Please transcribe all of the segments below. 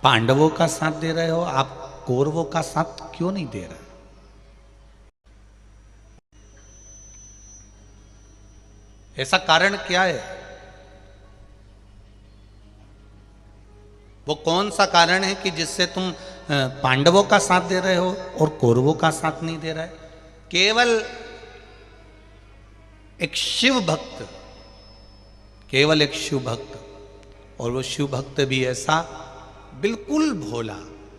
पांडवों का साथ दे रहे हो, आप कौरवों का साथ क्यों नहीं दे रहे? ऐसा कारण क्या है? वो कौन सा कारण है कि जिससे तुम पांडवों का साथ दे रहे हो और कौरवों का साथ नहीं दे रहा है? केवल एक शिव भक्त, केवल एक शिव भक्त, और वो शिव भक्त भी ऐसा बिल्कुल भोला,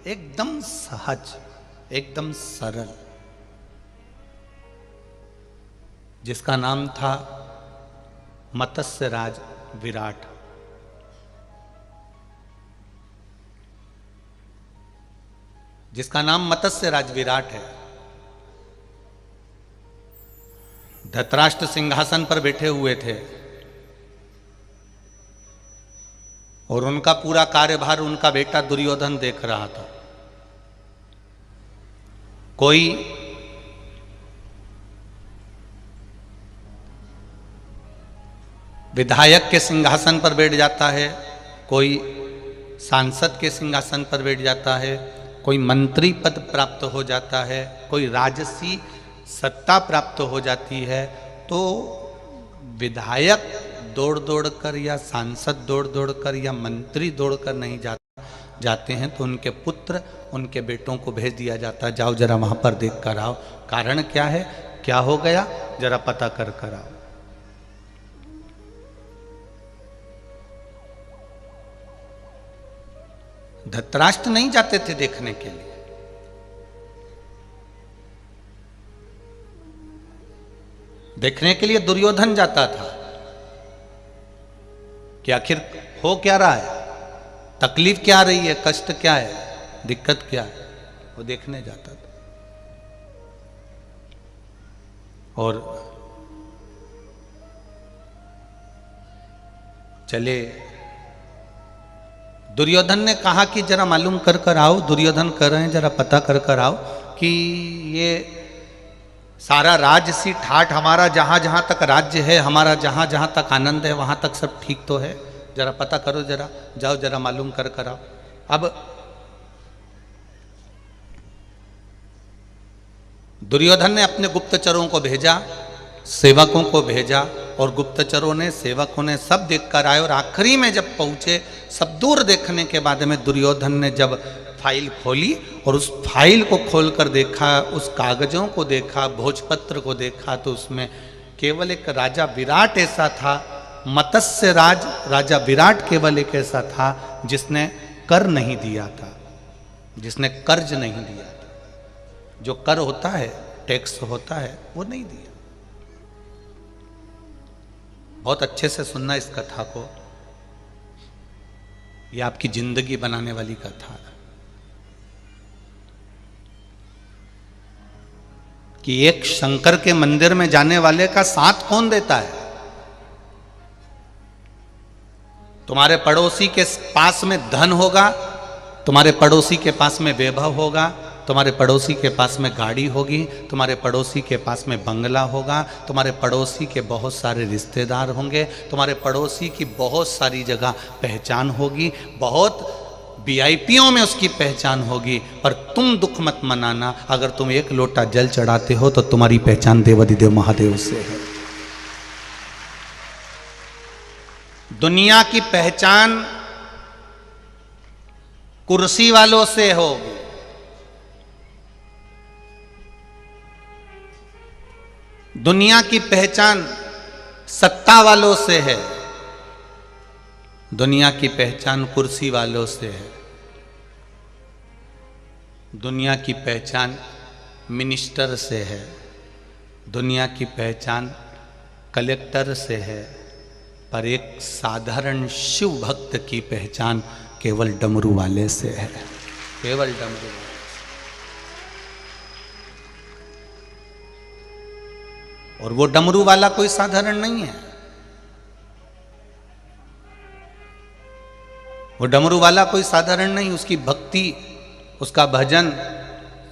एकदम सहज, एकदम सरल, जिसका नाम था मत्स्य राज विराट। जिसका नाम मत्स्य राज विराट है। धृतराष्ट्र सिंहासन पर बैठे हुए थे और उनका पूरा कार्यभार उनका बेटा दुर्योधन देख रहा था। कोई विधायक के सिंहासन पर बैठ जाता है, कोई सांसद के सिंहासन पर बैठ जाता है, कोई मंत्री पद प्राप्त हो जाता है, कोई राजसी सत्ता प्राप्त हो जाती है। तो विधायक दौड़ दौड़ कर या सांसद दौड़ दौड़ कर या मंत्री दौड़ कर नहीं जाते हैं, तो उनके पुत्र, उनके बेटों को भेज दिया जाता है, जाओ जरा वहां पर देख कर आओ, कारण क्या है, क्या हो गया, जरा पता कर कर आओ। धृतराष्ट्र नहीं जाते थे देखने के लिए, देखने के लिए दुर्योधन जाता था कि आखिर हो क्या रहा है, तकलीफ क्या आ रही है, कष्ट क्या है, दिक्कत क्या है, वो देखने जाता था। और चले, दुर्योधन ने कहा कि जरा मालूम कर कर आओ, दुर्योधन कर रहे हैं, जरा पता कर कर आओ कि ये सारा राजसी ठाठ हमारा, जहां जहां तक राज्य है हमारा, जहां जहां तक आनंद है वहां तक सब ठीक तो है, जरा पता करो, जरा जाओ जरा मालूम कर कर आओ। अब दुर्योधन ने अपने गुप्तचरों को भेजा, सेवकों को भेजा, और गुप्तचरों ने, सेवकों ने सब देख कर आए, और आखिरी में जब पहुंचे, सब दूर देखने के बाद में दुर्योधन ने जब फाइल खोली और उस फाइल को खोलकर देखा, उस कागजों को देखा, भोजपत्र को देखा, तो उसमें केवल एक राजा विराट ऐसा था, मत्स्य राज राजा विराट केवल एक ऐसा था जिसने कर नहीं दिया था, जिसने कर्ज नहीं दिया था, जो कर होता है, टैक्स होता है, वो नहीं दिया। बहुत अच्छे से सुनना इस कथा को, ये आपकी जिंदगी बनाने वाली कथा है। कि एक शंकर के मंदिर में जाने वाले का साथ कौन देता है? तुम्हारे पड़ोसी के पास में धन होगा, तुम्हारे पड़ोसी के पास में वैभव होगा, तुम्हारे पड़ोसी के पास में गाड़ी होगी, तुम्हारे पड़ोसी के पास में बंगला होगा, तुम्हारे पड़ोसी के बहुत सारे रिश्तेदार होंगे, तुम्हारे पड़ोसी की बहुत सारी जगह पहचान होगी, बहुत वीआईपीओं में उसकी पहचान होगी। पर तुम दुख मत मनाना, अगर तुम एक लोटा जल चढ़ाते हो तो तुम्हारी पहचान देवाधिदेव महादेव से है। दुनिया की पहचान कुर्सी वालों से होगी, दुनिया की पहचान सत्ता वालों से है, दुनिया की पहचान कुर्सी वालों से है, दुनिया की पहचान मिनिस्टर से है, दुनिया की पहचान कलेक्टर से है, पर एक साधारण शिव भक्त की पहचान केवल डमरू वाले से है, केवल डमरू वाले। और वो डमरू वाला कोई साधारण नहीं है, वो डमरू वाला कोई साधारण नहीं, उसकी भक्ति, उसका भजन,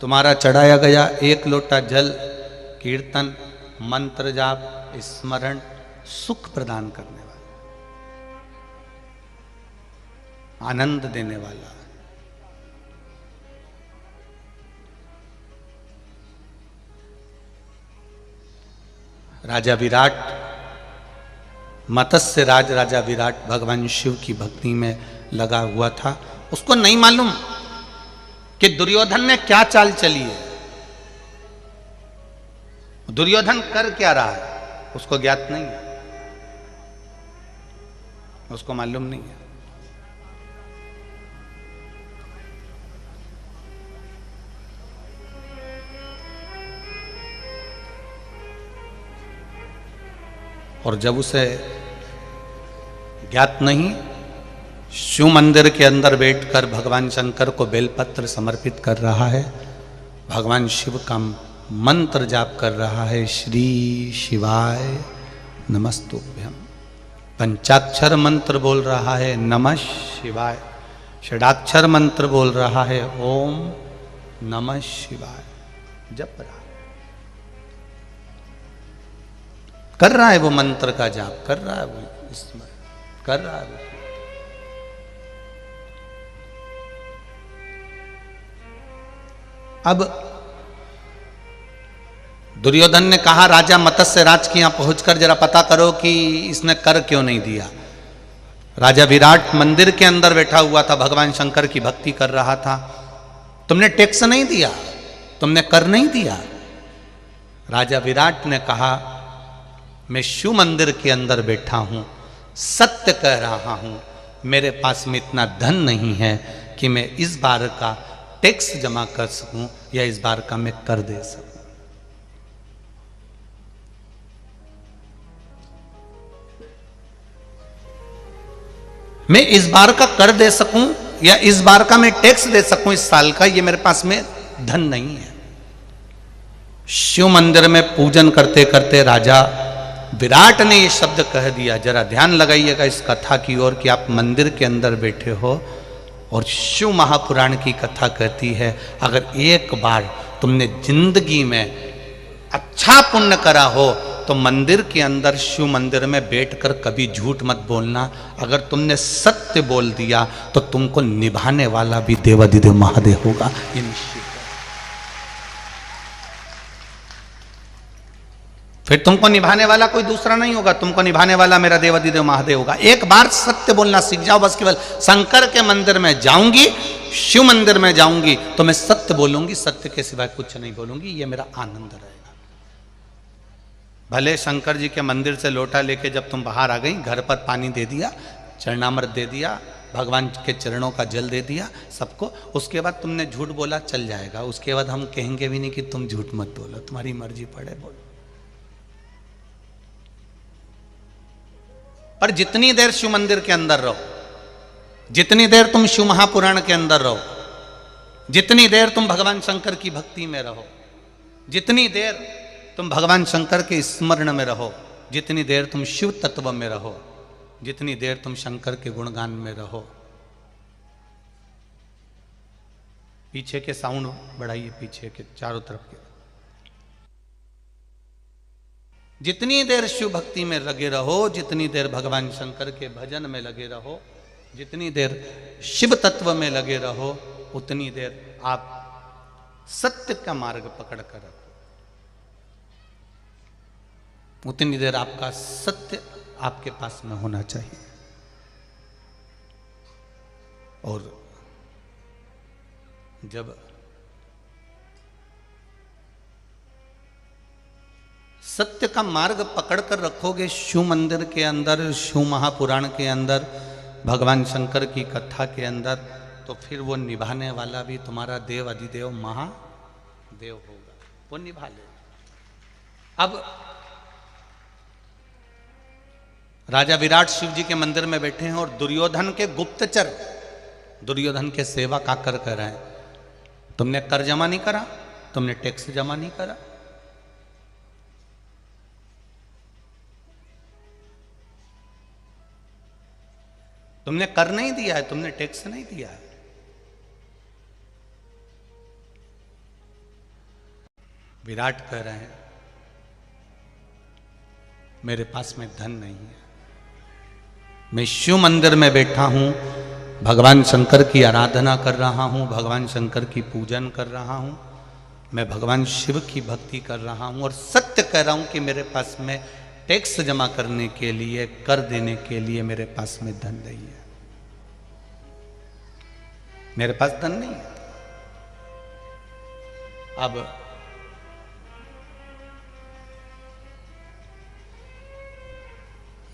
तुम्हारा चढ़ाया गया एक लोटा जल, कीर्तन, मंत्र जाप, स्मरण सुख प्रदान करने वाला, आनंद देने वाला, राजा विराट, मत्स्य राज राजा विराट भगवान शिव की भक्ति में लगा हुआ था। उसको नहीं मालूम कि दुर्योधन ने क्या चाल चली है, दुर्योधन कर क्या रहा है, उसको ज्ञात नहीं है, उसको मालूम नहीं है। और जब उसे ज्ञात नहीं, शिव मंदिर के अंदर बैठकर भगवान शंकर को बेलपत्र समर्पित कर रहा है, भगवान शिव का मंत्र जाप कर रहा है, श्री शिवाय नमस्तुभ्यम। पंचाक्षर मंत्र बोल रहा है, नमः शिवाय। षडाक्षर मंत्र बोल रहा है, ओम नमः शिवाय। जप रहा, कर रहा है वो मंत्र का जाप, कर रहा है वो स्मरण कर रहा है वो। अब दुर्योधन ने कहा, राजा मत्स्य राज के यहां पहुंचकर जरा पता करो कि इसने कर क्यों नहीं दिया। राजा विराट मंदिर के अंदर बैठा हुआ था, भगवान शंकर की भक्ति कर रहा था। तुमने टैक्स नहीं दिया, तुमने कर नहीं दिया। राजा विराट ने कहा, मैं शिव मंदिर के अंदर बैठा हूं, सत्य कह रहा हूं, मेरे पास में इतना धन नहीं है कि मैं इस बार का टैक्स जमा कर सकूं या इस बार का मैं कर दे सकूं। मैं इस बार का कर दे सकूं या इस बार का मैं टैक्स दे सकूं इस साल का, ये मेरे पास में धन नहीं है। शिव मंदिर में पूजन करते करते राजा विराट ने ये शब्द कह दिया। जरा ध्यान लगाइएगा इस कथा की ओर कि आप मंदिर के अंदर बैठे हो और शिव महापुराण की कथा कहती है, अगर एक बार तुमने जिंदगी में अच्छा पुण्य करा हो तो मंदिर के अंदर शिव मंदिर में बैठकर कभी झूठ मत बोलना। अगर तुमने सत्य बोल दिया तो तुमको निभाने वाला भी देवाधिदेव महादेव होगा, ये निश्चित। फिर तुमको निभाने वाला कोई दूसरा नहीं होगा, तुमको निभाने वाला मेरा देवाधिदेव महादेव होगा। एक बार सत्य बोलना सीख जाओ बस। केवल शंकर के मंदिर में जाऊंगी, शिव मंदिर में जाऊंगी तो मैं सत्य बोलूंगी, सत्य के सिवाय कुछ नहीं बोलूंगी, ये मेरा आनंद रहेगा। भले शंकर जी के मंदिर से लोटा लेके जब तुम बाहर आ गई, घर पर पानी दे दिया, चरणामृत दे दिया, भगवान के चरणों का जल दे दिया सबको, उसके बाद तुमने झूठ बोला चल जाएगा। उसके बाद हम कहेंगे भी नहीं कि तुम झूठ मत बोलो, तुम्हारी मर्जी पड़े बोलो। पर जितनी देर शिव मंदिर के अंदर रहो, जितनी देर तुम शिव महापुराण के अंदर रहो, जितनी देर तुम भगवान शंकर की भक्ति में रहो, जितनी देर तुम भगवान शंकर के स्मरण में रहो, जितनी देर तुम शिव तत्व में रहो, जितनी देर तुम शंकर के गुणगान में रहो। पीछे के साउंड बढ़ाइए, पीछे के चारों तरफ के। जितनी देर शिव भक्ति में लगे रहो, जितनी देर भगवान शंकर के भजन में लगे रहो, जितनी देर शिव तत्व में लगे रहो, उतनी देर आप सत्य का मार्ग पकड़ कर रखो, उतनी देर आपका सत्य आपके पास में होना चाहिए। और जब सत्य का मार्ग पकड़ कर रखोगे शिव मंदिर के अंदर, शिव महापुराण के अंदर, भगवान शंकर की कथा के अंदर, तो फिर वो निभाने वाला भी तुम्हारा देव अधिदेव महादेव होगा, वो निभा लेगा। अब राजा विराट शिव जी के मंदिर में बैठे हैं और दुर्योधन के गुप्तचर दुर्योधन के सेवक आकर कह रहे हैं, तुमने कर जमा नहीं करा, तुमने टैक्स जमा नहीं करा, तुमने कर नहीं दिया है, तुमने टैक्स नहीं दिया है। विराट कह रहे हैं, मेरे पास में धन नहीं है, मैं शिव मंदिर में बैठा हूं, भगवान शंकर की आराधना कर रहा हूं, भगवान शंकर की पूजन कर रहा हूं, मैं भगवान शिव की भक्ति कर रहा हूं और सत्य कह रहा हूं कि मेरे पास में टैक्स जमा करने के लिए, कर देने के लिए मेरे पास में धन नहीं है, मेरे पास धन नहीं है। अब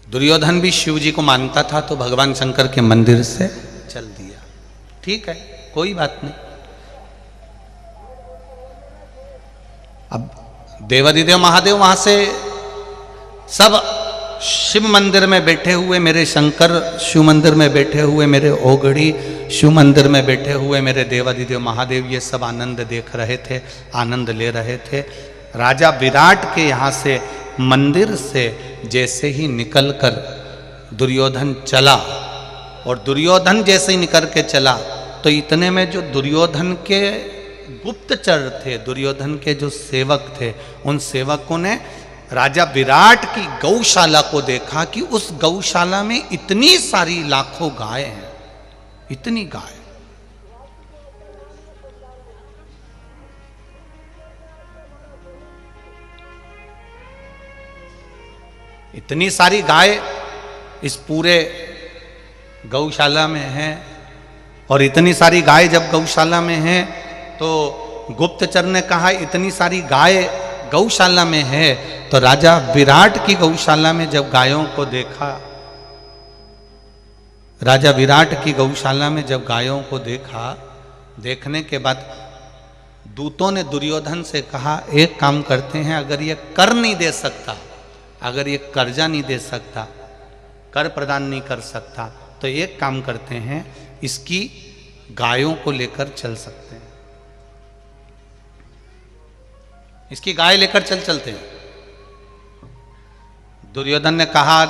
दुर्योधन भी शिव जी को मानता था, तो भगवान शंकर के मंदिर से चल दिया। ठीक है, कोई बात नहीं। अब देवादिदेव महादेव वहां से सब शिव मंदिर में बैठे हुए मेरे शंकर, शिव मंदिर में बैठे हुए मेरे ओगड़ी, शिव मंदिर में बैठे हुए मेरे देवादिदेव महादेव, ये सब आनंद देख रहे थे, आनंद ले रहे थे। राजा विराट के यहाँ से मंदिर से जैसे ही निकलकर दुर्योधन चला, और दुर्योधन जैसे ही निकल के चला तो इतने में जो दुर्योधन के गुप्तचर थे, दुर्योधन के जो सेवक थे, उन सेवकों ने राजा विराट की गौशाला को देखा कि उस गौशाला में इतनी सारी लाखों गाय हैं, इतनी गाय। इतनी सारी गाय इस पूरे गौशाला में हैं, और इतनी सारी गाय जब गौशाला में हैं तो गुप्तचर ने कहा इतनी सारी गाय गौशाला में है, तो राजा विराट की गौशाला में जब गायों को देखा, राजा विराट की गौशाला में जब गायों को देखा, देखने के बाद दूतों ने दुर्योधन से कहा एक काम करते हैं, अगर ये कर नहीं दे सकता, अगर ये कर्जा नहीं दे सकता, कर प्रदान नहीं कर सकता, तो एक काम करते हैं, इसकी गायों को लेकर चल सकते हैं, इसकी गाय लेकर चलते हैं। दुर्योधन ने कहा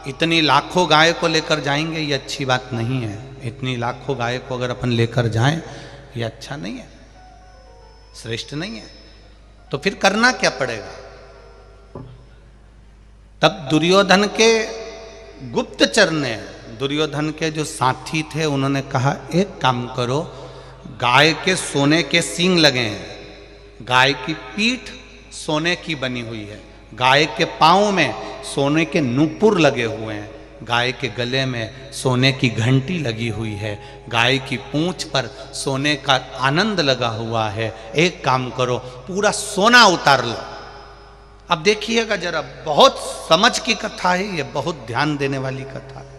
इतनी लाखों गाय को लेकर जाएंगे, ये अच्छी बात नहीं है, इतनी लाखों गाय को अगर अपन लेकर जाएं ये अच्छा नहीं है, श्रेष्ठ नहीं है, तो फिर करना क्या पड़ेगा। तब दुर्योधन के गुप्तचर ने, दुर्योधन के जो साथी थे, उन्होंने कहा एक काम करो, गाय के सोने के सींग लगे हैं, गाय की पीठ सोने की बनी हुई है, गाय के पाँव में सोने के नूपुर लगे हुए हैं, गाय के गले में सोने की घंटी लगी हुई है, गाय की पूंछ पर सोने का आनंद लगा हुआ है, एक काम करो पूरा सोना उतार लो। अब देखिएगा जरा, बहुत समझ की कथा है ये, बहुत ध्यान देने वाली कथा है।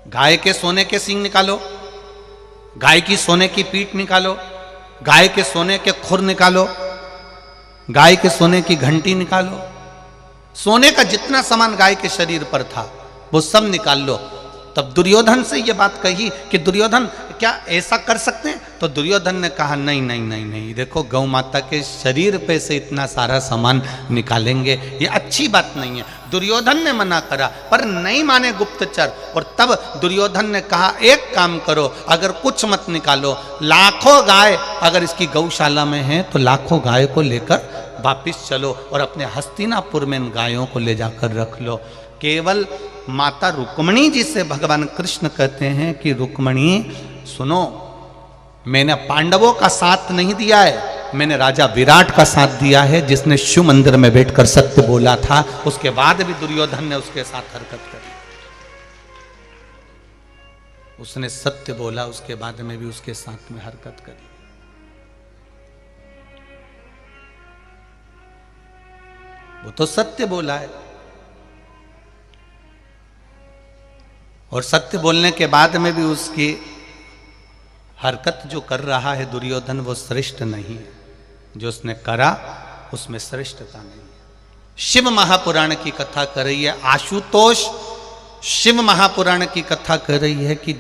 गाय के सोने के सींग निकालो, गाय की सोने की पीठ निकालो, गाय के सोने के खुर निकालो, गाय के सोने की घंटी निकालो, सोने का जितना सामान गाय के शरीर पर था वो सब निकाल लो। तब दुर्योधन से ये बात कही कि दुर्योधन क्या ऐसा कर सकते हैं, तो दुर्योधन ने कहा नहीं नहीं नहीं नहीं, देखो गौ माता के शरीर पे से इतना सारा सामान निकालेंगे ये अच्छी बात नहीं है। दुर्योधन ने मना करा पर नहीं माने गुप्तचर, और तब दुर्योधन ने कहा एक काम करो, अगर कुछ मत निकालो, लाखों गाय अगर इसकी गौशाला में है तो लाखों गाय को लेकर वापिस चलो और अपने हस्तिनापुर में इन गायों को ले जाकर रख लो। केवल माता रुक्मणी जी से भगवान कृष्ण कहते हैं कि रुक्मणी सुनो, मैंने पांडवों का साथ नहीं दिया है, मैंने राजा विराट का साथ दिया है, जिसने शिव मंदिर में बैठकर सत्य बोला था, उसके बाद भी दुर्योधन ने उसके साथ हरकत करी, उसने सत्य बोला, उसके बाद में भी उसके साथ में हरकत करी। वो तो सत्य बोला है, और सत्य बोलने के बाद में भी उसकी हरकत जो कर रहा है दुर्योधन वो श्रेष्ठ नहीं है, जो उसने करा उसमें श्रेष्ठता नहीं है। शिव महापुराण की कथा कर रही है, आशुतोष शिव महापुराण की कथा कर रही है कि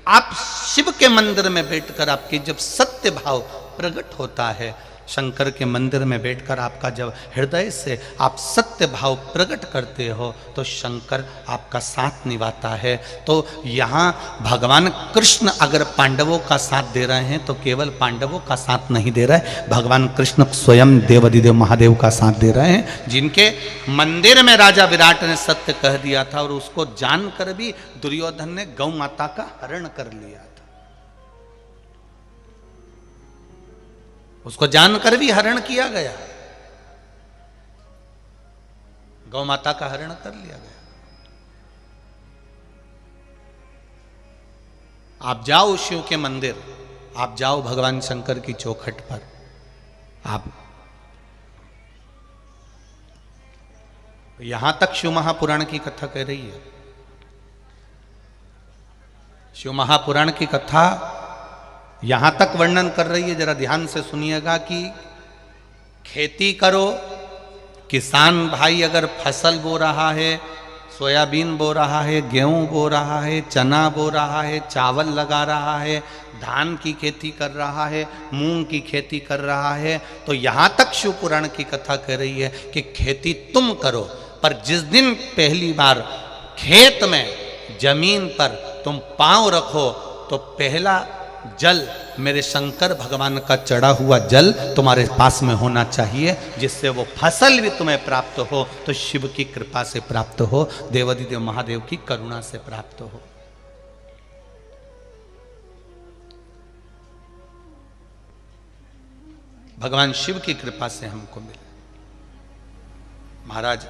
आप शिव के मंदिर में बैठकर आपकी जब सत्य भाव प्रकट होता है, शंकर के मंदिर में बैठकर आपका जब हृदय से आप सत्य भाव प्रकट करते हो तो शंकर आपका साथ निभाता है। तो यहाँ भगवान कृष्ण अगर पांडवों का साथ दे रहे हैं तो केवल पांडवों का साथ नहीं दे रहे, भगवान कृष्ण स्वयं देवादिदेव महादेव का साथ दे रहे हैं, जिनके मंदिर में राजा विराट ने सत्य कह दिया था और उसको जानकर भी दुर्योधन ने गौ माता का हरण कर लिया था। उसको जानकर भी हरण किया गया, गौ माता का हरण कर लिया गया। आप जाओ शिव के मंदिर, आप जाओ भगवान शंकर की चौखट पर, आप यहां तक शिव महापुराण की कथा कह रही है। शिव महापुराण की कथा यहां तक वर्णन कर रही है, जरा ध्यान से सुनिएगा कि खेती करो, किसान भाई अगर फसल बो रहा है, सोयाबीन बो रहा है, गेहूं बो रहा है, चना बो रहा है, चावल लगा रहा है, धान की खेती कर रहा है, मूंग की खेती कर रहा है, तो यहां तक शिव पुराण की कथा कह रही है कि खेती तुम करो, पर जिस दिन पहली बार खेत में जमीन पर तुम पांव रखो तो पहला जल मेरे शंकर भगवान का चढ़ा हुआ जल तुम्हारे पास में होना चाहिए, जिससे वो फसल भी तुम्हें प्राप्त हो तो शिव की कृपा से प्राप्त हो, देवाधिदेव महादेव की करुणा से प्राप्त हो। भगवान शिव की कृपा से हमको मिले। महाराज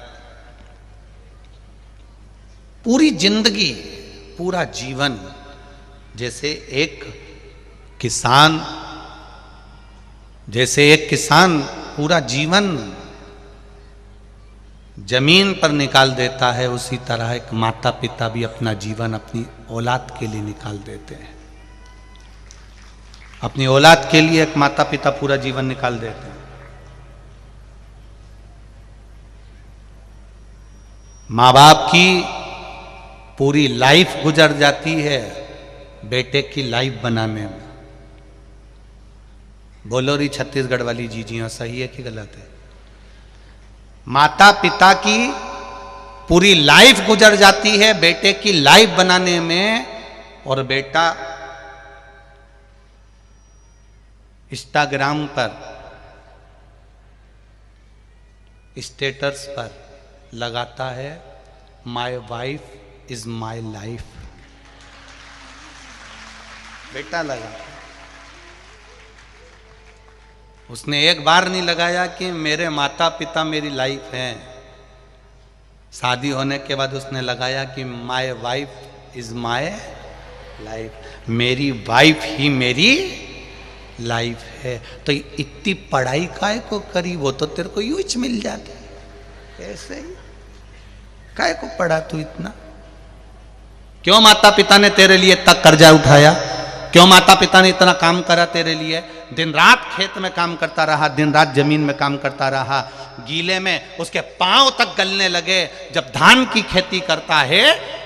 पूरी जिंदगी, पूरा जीवन, जैसे एक किसान पूरा जीवन जमीन पर निकाल देता है, उसी तरह एक माता पिता भी अपना जीवन अपनी औलाद के लिए निकाल देते हैं। अपनी औलाद के लिए एक माता पिता पूरा जीवन निकाल देते हैं। माँ बाप की पूरी लाइफ गुजर जाती है बेटे की लाइफ बनाने में। बोलो री छत्तीसगढ़ वाली जीजियां सही है कि गलत है? माता पिता की पूरी लाइफ गुजर जाती है बेटे की लाइफ बनाने में, और बेटा इंस्टाग्राम पर, स्टेटस पर लगाता है my wife is my life. बेटा लगा, उसने एक बार नहीं लगाया कि मेरे माता पिता मेरी लाइफ हैं। शादी होने के बाद उसने लगाया कि my wife is my life, मेरी वाइफ ही मेरी लाइफ है। तो इतनी पढ़ाई काय को करी, वो तो तेरे को यूं ही मिल जाती, ऐसे ही काय को पढ़ा तू इतना? क्यों माता पिता ने तेरे लिए इतना कर्जा उठाया? क्यों माता पिता ने इतना काम करा तेरे लिए? दिन रात खेत में काम करता रहा, दिन रात जमीन में काम करता रहा, गीले में उसके पांव तक गलने लगे। जब धान की खेती करता है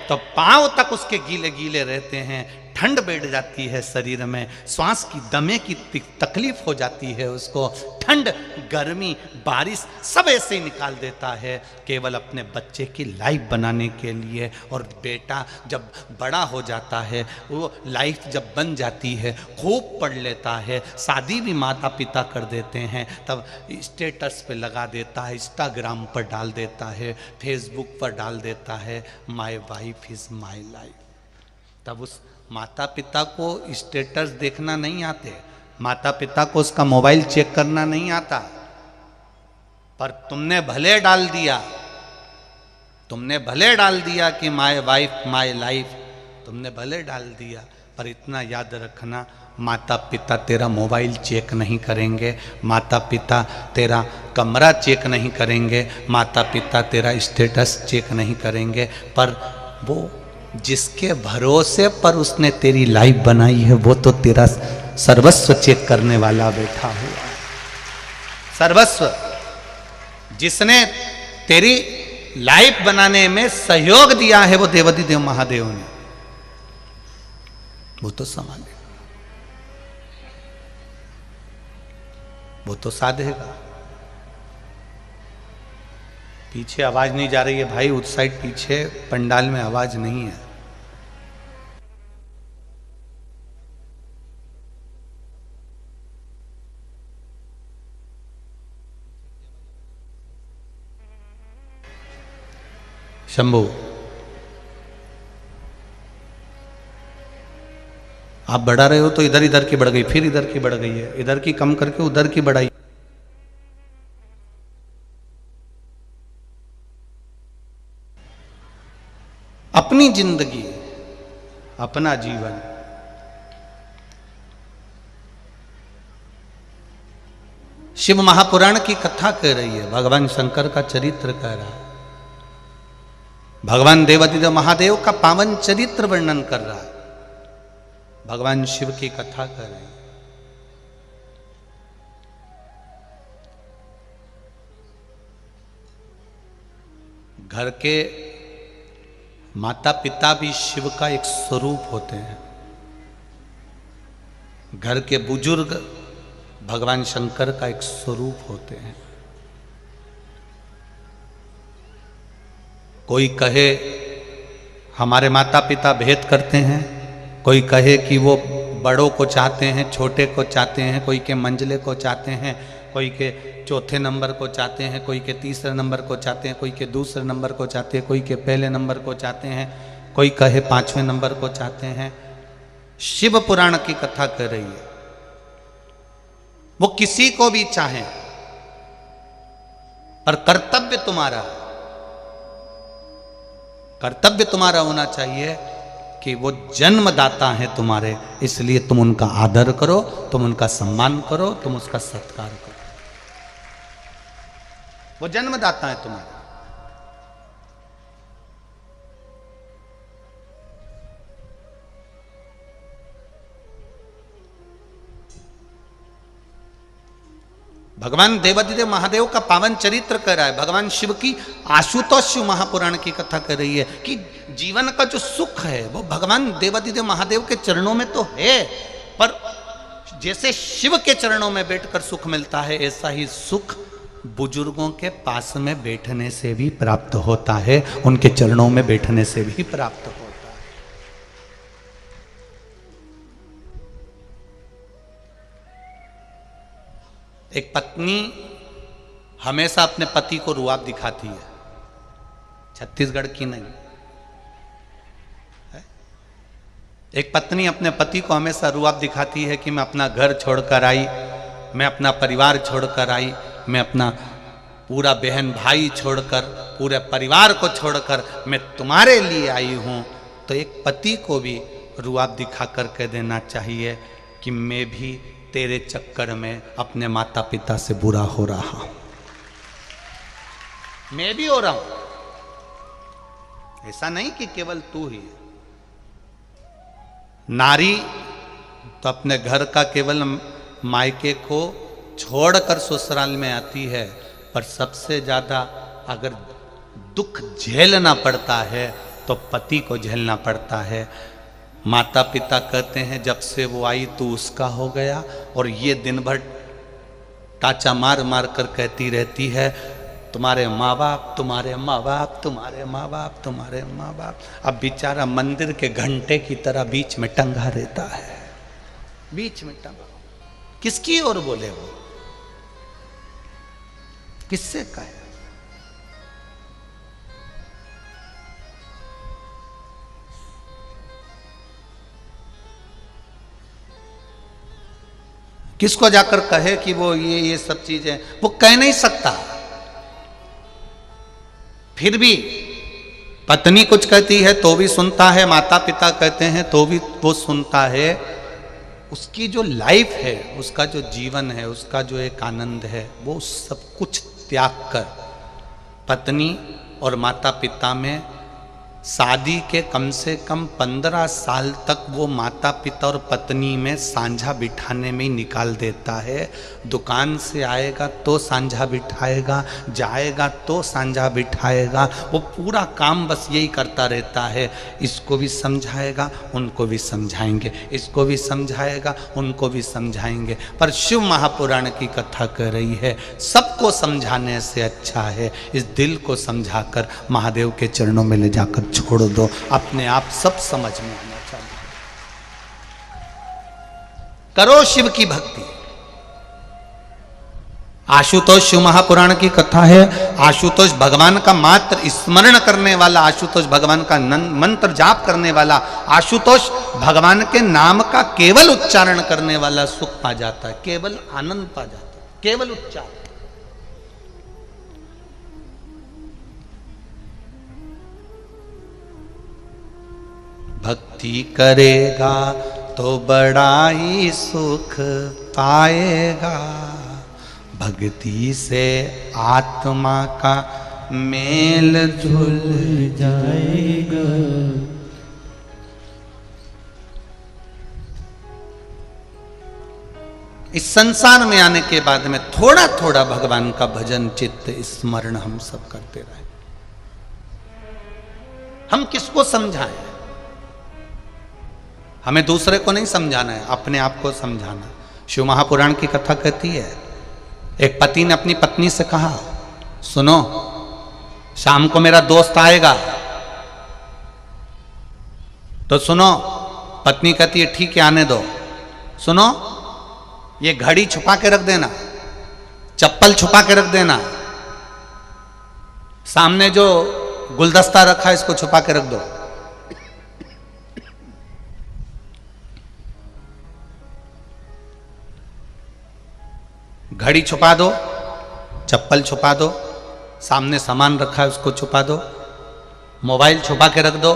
तो पांव तक उसके गीले गीले रहते हैं, ठंड बैठ जाती है शरीर में, श्वास की दमे की तकलीफ हो जाती है उसको, ठंड गर्मी बारिश सब ऐसे ही निकाल देता है केवल अपने बच्चे की लाइफ बनाने के लिए। और बेटा जब बड़ा हो जाता है, वो लाइफ जब बन जाती है, खूब पढ़ लेता है, शादी भी माता पिता कर देते हैं, तब स्टेटस पे लगा देता है, इंस्टाग्राम पर डाल देता है, फेसबुक पर डाल देता है my wife is my life. तब उस माता पिता को स्टेटस देखना नहीं आते, माता पिता को उसका मोबाइल चेक करना नहीं आता, पर तुमने भले डाल दिया, तुमने भले डाल दिया कि माय वाइफ माय लाइफ, तुमने भले डाल दिया, पर इतना याद रखना माता पिता तेरा मोबाइल चेक नहीं करेंगे, माता पिता तेरा कमरा चेक नहीं करेंगे, माता पिता तेरा स्टेटस चेक नहीं करेंगे, पर वो जिसके भरोसे पर उसने तेरी लाइफ बनाई है वो तो तेरा सर्वस्व चेक करने वाला बैठा हुआ है। सर्वस्व जिसने तेरी लाइफ बनाने में सहयोग दिया है वो देवाधिदेव महादेव ने, वो तो संभालेगा, वो तो साधेगा। पीछे आवाज नहीं जा रही है भाई, उस साइड पीछे पंडाल में आवाज नहीं है। शंभू आप बढ़ा रहे हो तो इधर इधर की बढ़ गई, फिर इधर की बढ़ गई है, इधर की कम करके उधर की बढ़ाई। अपनी जिंदगी, अपना जीवन, शिव महापुराण की कथा कह रही है, भगवान शंकर का चरित्र कह रहा है, भगवान देवादिदेव महादेव का पावन चरित्र वर्णन कर रहा है, भगवान शिव की कथा कर रहे हैं। घर के माता पिता भी शिव का एक स्वरूप होते हैं। घर के बुजुर्ग भगवान शंकर का एक स्वरूप होते हैं। कोई कहे हमारे माता पिता भेद करते हैं, कोई कहे कि वो बड़ों को चाहते हैं, छोटे को चाहते हैं, कोई के मंझले को चाहते हैं, कोई के चौथे नंबर को चाहते हैं, कोई के तीसरे नंबर को चाहते हैं, कोई के दूसरे नंबर को चाहते हैं, कोई के पहले नंबर को चाहते हैं, कोई कहे पांचवें नंबर को चाहते हैं। शिव पुराण की कथा कर रही है, वो किसी को भी चाहें, पर कर्तव्य तुम्हारा होना चाहिए कि वो जन्मदाता है तुम्हारे, इसलिए तुम उनका आदर करो, तुम उनका सम्मान करो, तुम उसका सत्कार करो। वो जन्मदाता है तुम्हारे। भगवान देवादिदेव महादेव का पावन चरित्र कर रहा है। भगवान शिव की आशुतोष शिव महापुराण की कथा कर रही है कि जीवन का जो सुख है वो भगवान देवादिदेव महादेव के चरणों में तो है, पर जैसे शिव के चरणों में बैठकर सुख मिलता है, ऐसा ही सुख बुजुर्गों के पास में बैठने से भी प्राप्त होता है, उनके चरणों में बैठने से भी प्राप्त होता है। एक पत्नी हमेशा अपने पति को रुआब दिखाती है, छत्तीसगढ़ की नहीं है? एक पत्नी अपने पति को हमेशा रुआब दिखाती है कि मैं अपना घर छोड़कर आई, मैं अपना परिवार छोड़कर आई, मैं अपना पूरा बहन भाई छोड़कर, पूरे परिवार को छोड़कर मैं तुम्हारे लिए आई हूं। तो एक पति को भी रुआब दिखा कर कह देना चाहिए कि मैं भी तेरे चक्कर में अपने माता पिता से बुरा हो रहा हूं, मैं भी हो रहा हूं, ऐसा नहीं कि केवल तू ही। नारी तो अपने घर का केवल मायके को छोड़कर ससुराल में आती है, पर सबसे ज्यादा अगर दुख झेलना पड़ता है तो पति को झेलना पड़ता है। माता पिता कहते हैं जब से वो आई तू उसका हो गया, और ये दिन भर टाचा मार मार कर कहती रहती है तुम्हारे माँ बाप, तुम्हारे माँ बाप, तुम्हारे माँ बाप, तुम्हारे माँ बाप। अब बेचारा मंदिर के घंटे की तरह बीच में टंगा रहता है, बीच में टंगा। किसकी ओर बोले वो, किससे कहे? किसको जाकर कहे कि वो ये सब चीजें, वो कह नहीं सकता। फिर भी पत्नी कुछ कहती है तो भी सुनता है, माता पिता कहते हैं तो भी वो सुनता है। उसकी जो लाइफ है, उसका जो जीवन है, उसका जो एक आनंद है, वो सब कुछ त्याग कर पत्नी और माता पिता में शादी के कम से कम 15 साल तक वो माता पिता और पत्नी में सांझा बिठाने में ही निकाल देता है। दुकान से आएगा तो सांझा बिठाएगा, जाएगा तो सांझा बिठाएगा, वो पूरा काम बस यही करता रहता है। इसको भी समझाएगा, उनको भी समझाएंगे, इसको भी समझाएगा, उनको भी समझाएंगे। पर शिव महापुराण की कथा कह रही है सबको समझाने से अच्छा है इस दिल को समझाकर महादेव के चरणों में ले जाकर छोड़ दो, अपने आप सब समझ में आना चाहिए। करो शिव की भक्ति, आशुतोष शिव महापुराण की कथा है। आशुतोष भगवान का मात्र स्मरण करने वाला, आशुतोष भगवान का मंत्र जाप करने वाला, आशुतोष भगवान के नाम का केवल उच्चारण करने वाला सुख पा जाता है, केवल आनंद पा जाता है, केवल उच्चारण। भक्ति करेगा तो बड़ा ही सुख पाएगा, भक्ति से आत्मा का मेल जुल जाएगा। इस संसार में आने के बाद में थोड़ा थोड़ा भगवान का भजन चित्त स्मरण हम सब करते रहे। हम किसको समझाएं? हमें दूसरे को नहीं समझाना है, अपने आप को समझाना। शिव महापुराण की कथा कहती है, एक पति ने अपनी पत्नी से कहा, सुनो शाम को मेरा दोस्त आएगा तो सुनो। पत्नी कहती है ठीक है आने दो। सुनो ये घड़ी छुपा के रख देना, चप्पल छुपा के रख देना, सामने जो गुलदस्ता रखा है इसको छुपा के रख दो। घड़ी छुपा दो, चप्पल छुपा दो, सामने सामान रखा है उसको छुपा दो, मोबाइल छुपा के रख दो।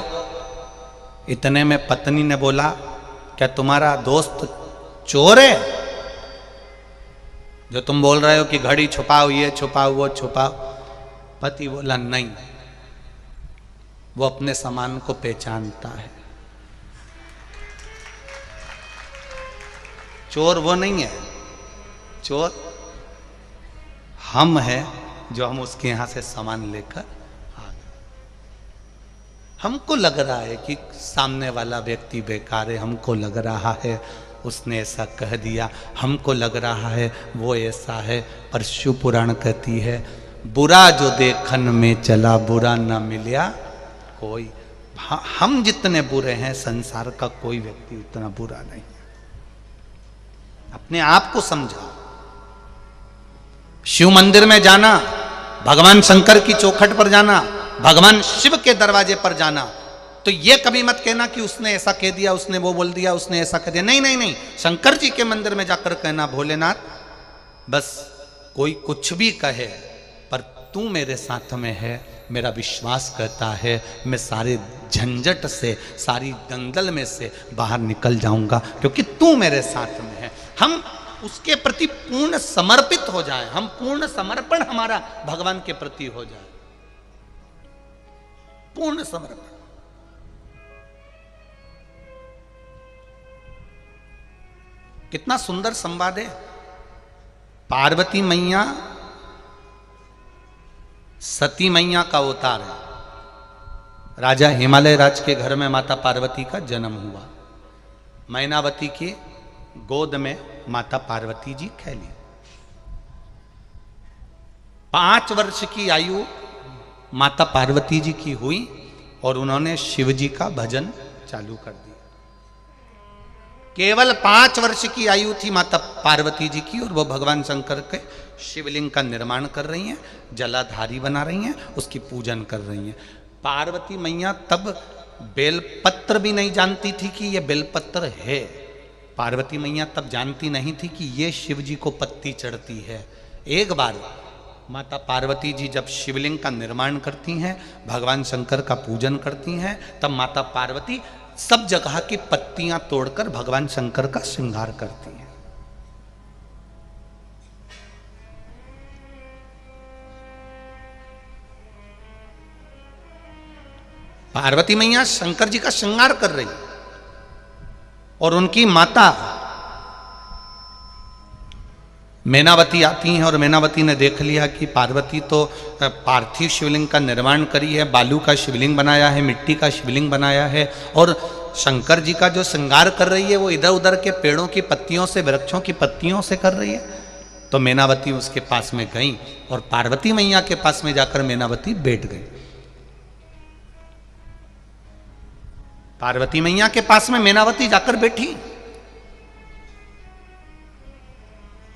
इतने में पत्नी ने बोला, क्या तुम्हारा दोस्त चोर है जो तुम बोल रहे हो कि घड़ी छुपाओ, ये छुपाओ, वो छुपाओ? पति बोला नहीं, वो अपने सामान को पहचानता है, चोर वो नहीं है, चोर हम हैं जो हम उसके यहां से सामान लेकर आ गए। हमको लग रहा है कि सामने वाला व्यक्ति बेकार है, हमको लग रहा है उसने ऐसा कह दिया, हमको लग रहा है वो ऐसा है, पर शिव पुराण कहती है बुरा जो देखन में चला बुरा न मिलिया कोई। हम जितने बुरे हैं संसार का कोई व्यक्ति उतना बुरा नहीं। अपने आप को समझाओ। शिव मंदिर में जाना, भगवान शंकर की चौखट पर जाना, भगवान शिव के दरवाजे पर जाना, तो ये कभी मत कहना कि उसने ऐसा कह दिया, उसने वो बोल दिया, उसने ऐसा कह दिया। नहीं नहीं नहीं, शंकर जी के मंदिर में जाकर कहना, भोलेनाथ बस कोई कुछ भी कहे पर तू मेरे साथ में है, मेरा विश्वास कहता है मैं सारे झंझट से, सारी दंगल में से बाहर निकल जाऊंगा क्योंकि तू मेरे साथ में है। हम उसके प्रति पूर्ण समर्पित हो जाए, हम पूर्ण समर्पण हमारा भगवान के प्रति हो जाए, पूर्ण समर्पण। कितना सुंदर संवाद है। पार्वती मैया सती मैया का अवतार है। राजा हिमालय राज के घर में माता पार्वती का जन्म हुआ। मैनावती के गोद में माता पार्वती जी खेली। 5 वर्ष की आयु माता पार्वती जी की हुई और उन्होंने शिव जी का भजन चालू कर दिया। केवल 5 वर्ष की आयु थी माता पार्वती जी की और वो भगवान शंकर के शिवलिंग का निर्माण कर रही हैं, जलाधारी बना रही हैं, उसकी पूजन कर रही हैं। पार्वती मैया तब बेलपत्र भी नहीं जानती थी कि ये बेलपत्र है। पार्वती मैया तब जानती नहीं थी कि ये शिव जी को पत्ती चढ़ती है। एक बार माता पार्वती जी जब शिवलिंग का निर्माण करती हैं, भगवान शंकर का पूजन करती हैं, तब माता पार्वती सब जगह की पत्तियां तोड़कर भगवान शंकर का श्रृंगार करती हैं। पार्वती मैया शंकर जी का श्रृंगार कर रही और उनकी माता मैनावती आती हैं और मैनावती ने देख लिया कि पार्वती तो पार्थिव शिवलिंग का निर्माण करी है, बालू का शिवलिंग बनाया है, मिट्टी का शिवलिंग बनाया है और शंकर जी का जो श्रृंगार कर रही है वो इधर उधर के पेड़ों की पत्तियों से, वृक्षों की पत्तियों से कर रही है। तो मैनावती उसके पास में गई और पार्वती मैया के पास में जाकर मैनावती बैठ गई। पार्वती मैया के पास में मैनावती जाकर बैठी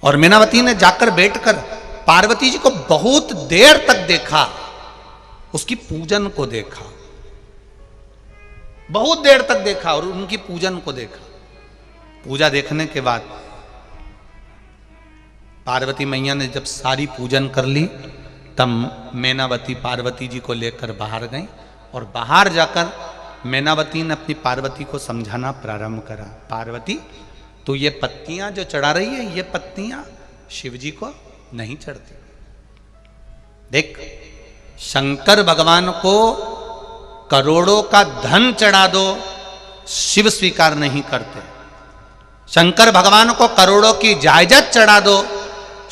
और मैनावती ने जाकर बैठकर पार्वती जी को बहुत देर तक देखा, उसकी पूजन को देखा, बहुत देर तक देखा और उनकी पूजन को देखा। पूजा देखने के बाद पार्वती मैया ने जब सारी पूजन कर ली, तब मैनावती पार्वती जी को लेकर बाहर गई और बाहर जाकर मैनावती ने अपनी पार्वती को समझाना प्रारंभ करा। पार्वती, तो ये पत्तियां जो चढ़ा रही है, ये पत्तियां शिव जी को नहीं चढ़ती। देख, शंकर भगवान को करोड़ों का धन चढ़ा दो, शिव स्वीकार नहीं करते। शंकर भगवान को करोड़ों की जायदाद चढ़ा दो,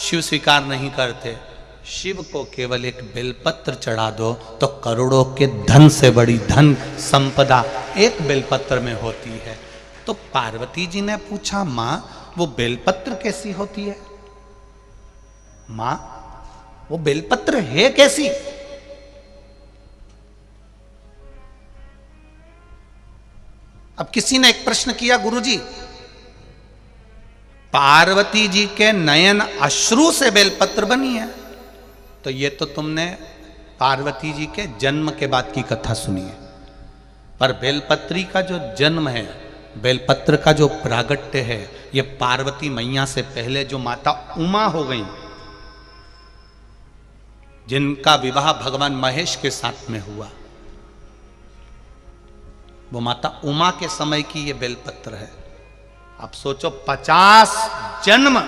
शिव स्वीकार नहीं करते। शिव को केवल एक बेलपत्र चढ़ा दो तो करोड़ों के धन से बड़ी धन संपदा एक बेलपत्र में होती है। तो पार्वती जी ने पूछा, मां वो बेलपत्र कैसी होती है? मां वो बेलपत्र है कैसी? अब किसी ने एक प्रश्न किया, गुरुजी पार्वती जी के नयन अश्रु से बेलपत्र बनी है। तो ये तो तुमने पार्वती जी के जन्म के बाद की कथा सुनी है, पर बेलपत्री का जो जन्म है, बेलपत्र का जो प्रागट्य है, ये पार्वती मैया से पहले जो माता उमा हो गई, जिनका विवाह भगवान महेश के साथ में हुआ, वो माता उमा के समय की ये बेलपत्र है। अब सोचो, 50 जन्म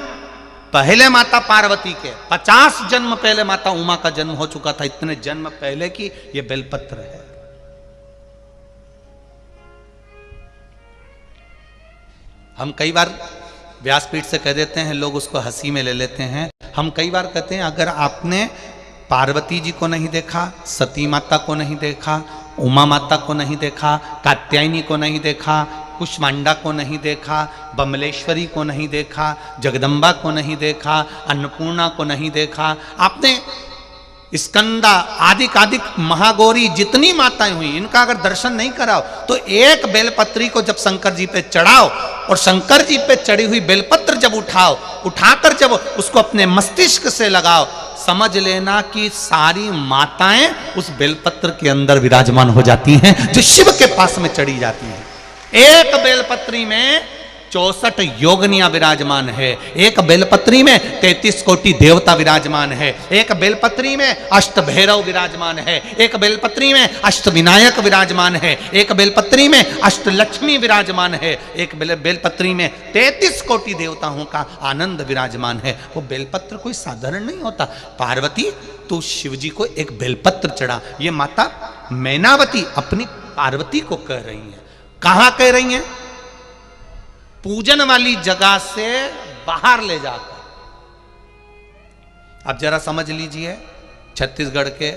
पहले माता पार्वती के, 50 जन्म पहले माता उमा का जन्म हो चुका था, इतने जन्म पहले की ये बेलपत्र है। हम कई बार व्यासपीठ से कह देते हैं, लोग उसको हंसी में ले लेते हैं। हम कई बार कहते हैं, अगर आपने पार्वती जी को नहीं देखा, सती माता को नहीं देखा, उमा माता को नहीं देखा, कात्यायनी को नहीं देखा, कुष्मांडा को नहीं देखा, बमलेश्वरी को नहीं देखा, जगदम्बा को नहीं देखा, अन्नपूर्णा को नहीं देखा, आपने स्कंदा आदिक महागौरी जितनी माताएं हुई, इनका अगर दर्शन नहीं कराओ, तो एक बेलपत्री को जब शंकर जी पे चढ़ाओ और शंकर जी पे चढ़ी हुई बेलपत्र जब उठाकर जब उसको अपने मस्तिष्क से लगाओ, समझ लेना कि सारी माताएं उस बेलपत्र के अंदर विराजमान हो जाती हैं, जो शिव के पास में चढ़ी जाती हैं। एक बेलपत्री में 64 योगनियां विराजमान है, एक बेलपत्री में 33 कोटि देवता विराजमान है, एक बेलपत्री में अष्ट भैरव विराजमान है, एक बेलपत्री में अष्ट विनायक विराजमान है, एक बेलपत्री में अष्ट लक्ष्मी विराजमान है, एक बेलपत्री में 33 कोटि देवताओं का आनंद विराजमान है। वो बेलपत्र कोई साधारण नहीं होता। पार्वती, तू शिव जी को एक बेलपत्र चढ़ा। ये माता मैनावती अपनी पार्वती को कह रही है। कहां कह रही हैं? पूजन वाली जगह से बाहर ले जाकर। अब जरा समझ लीजिए, छत्तीसगढ़ के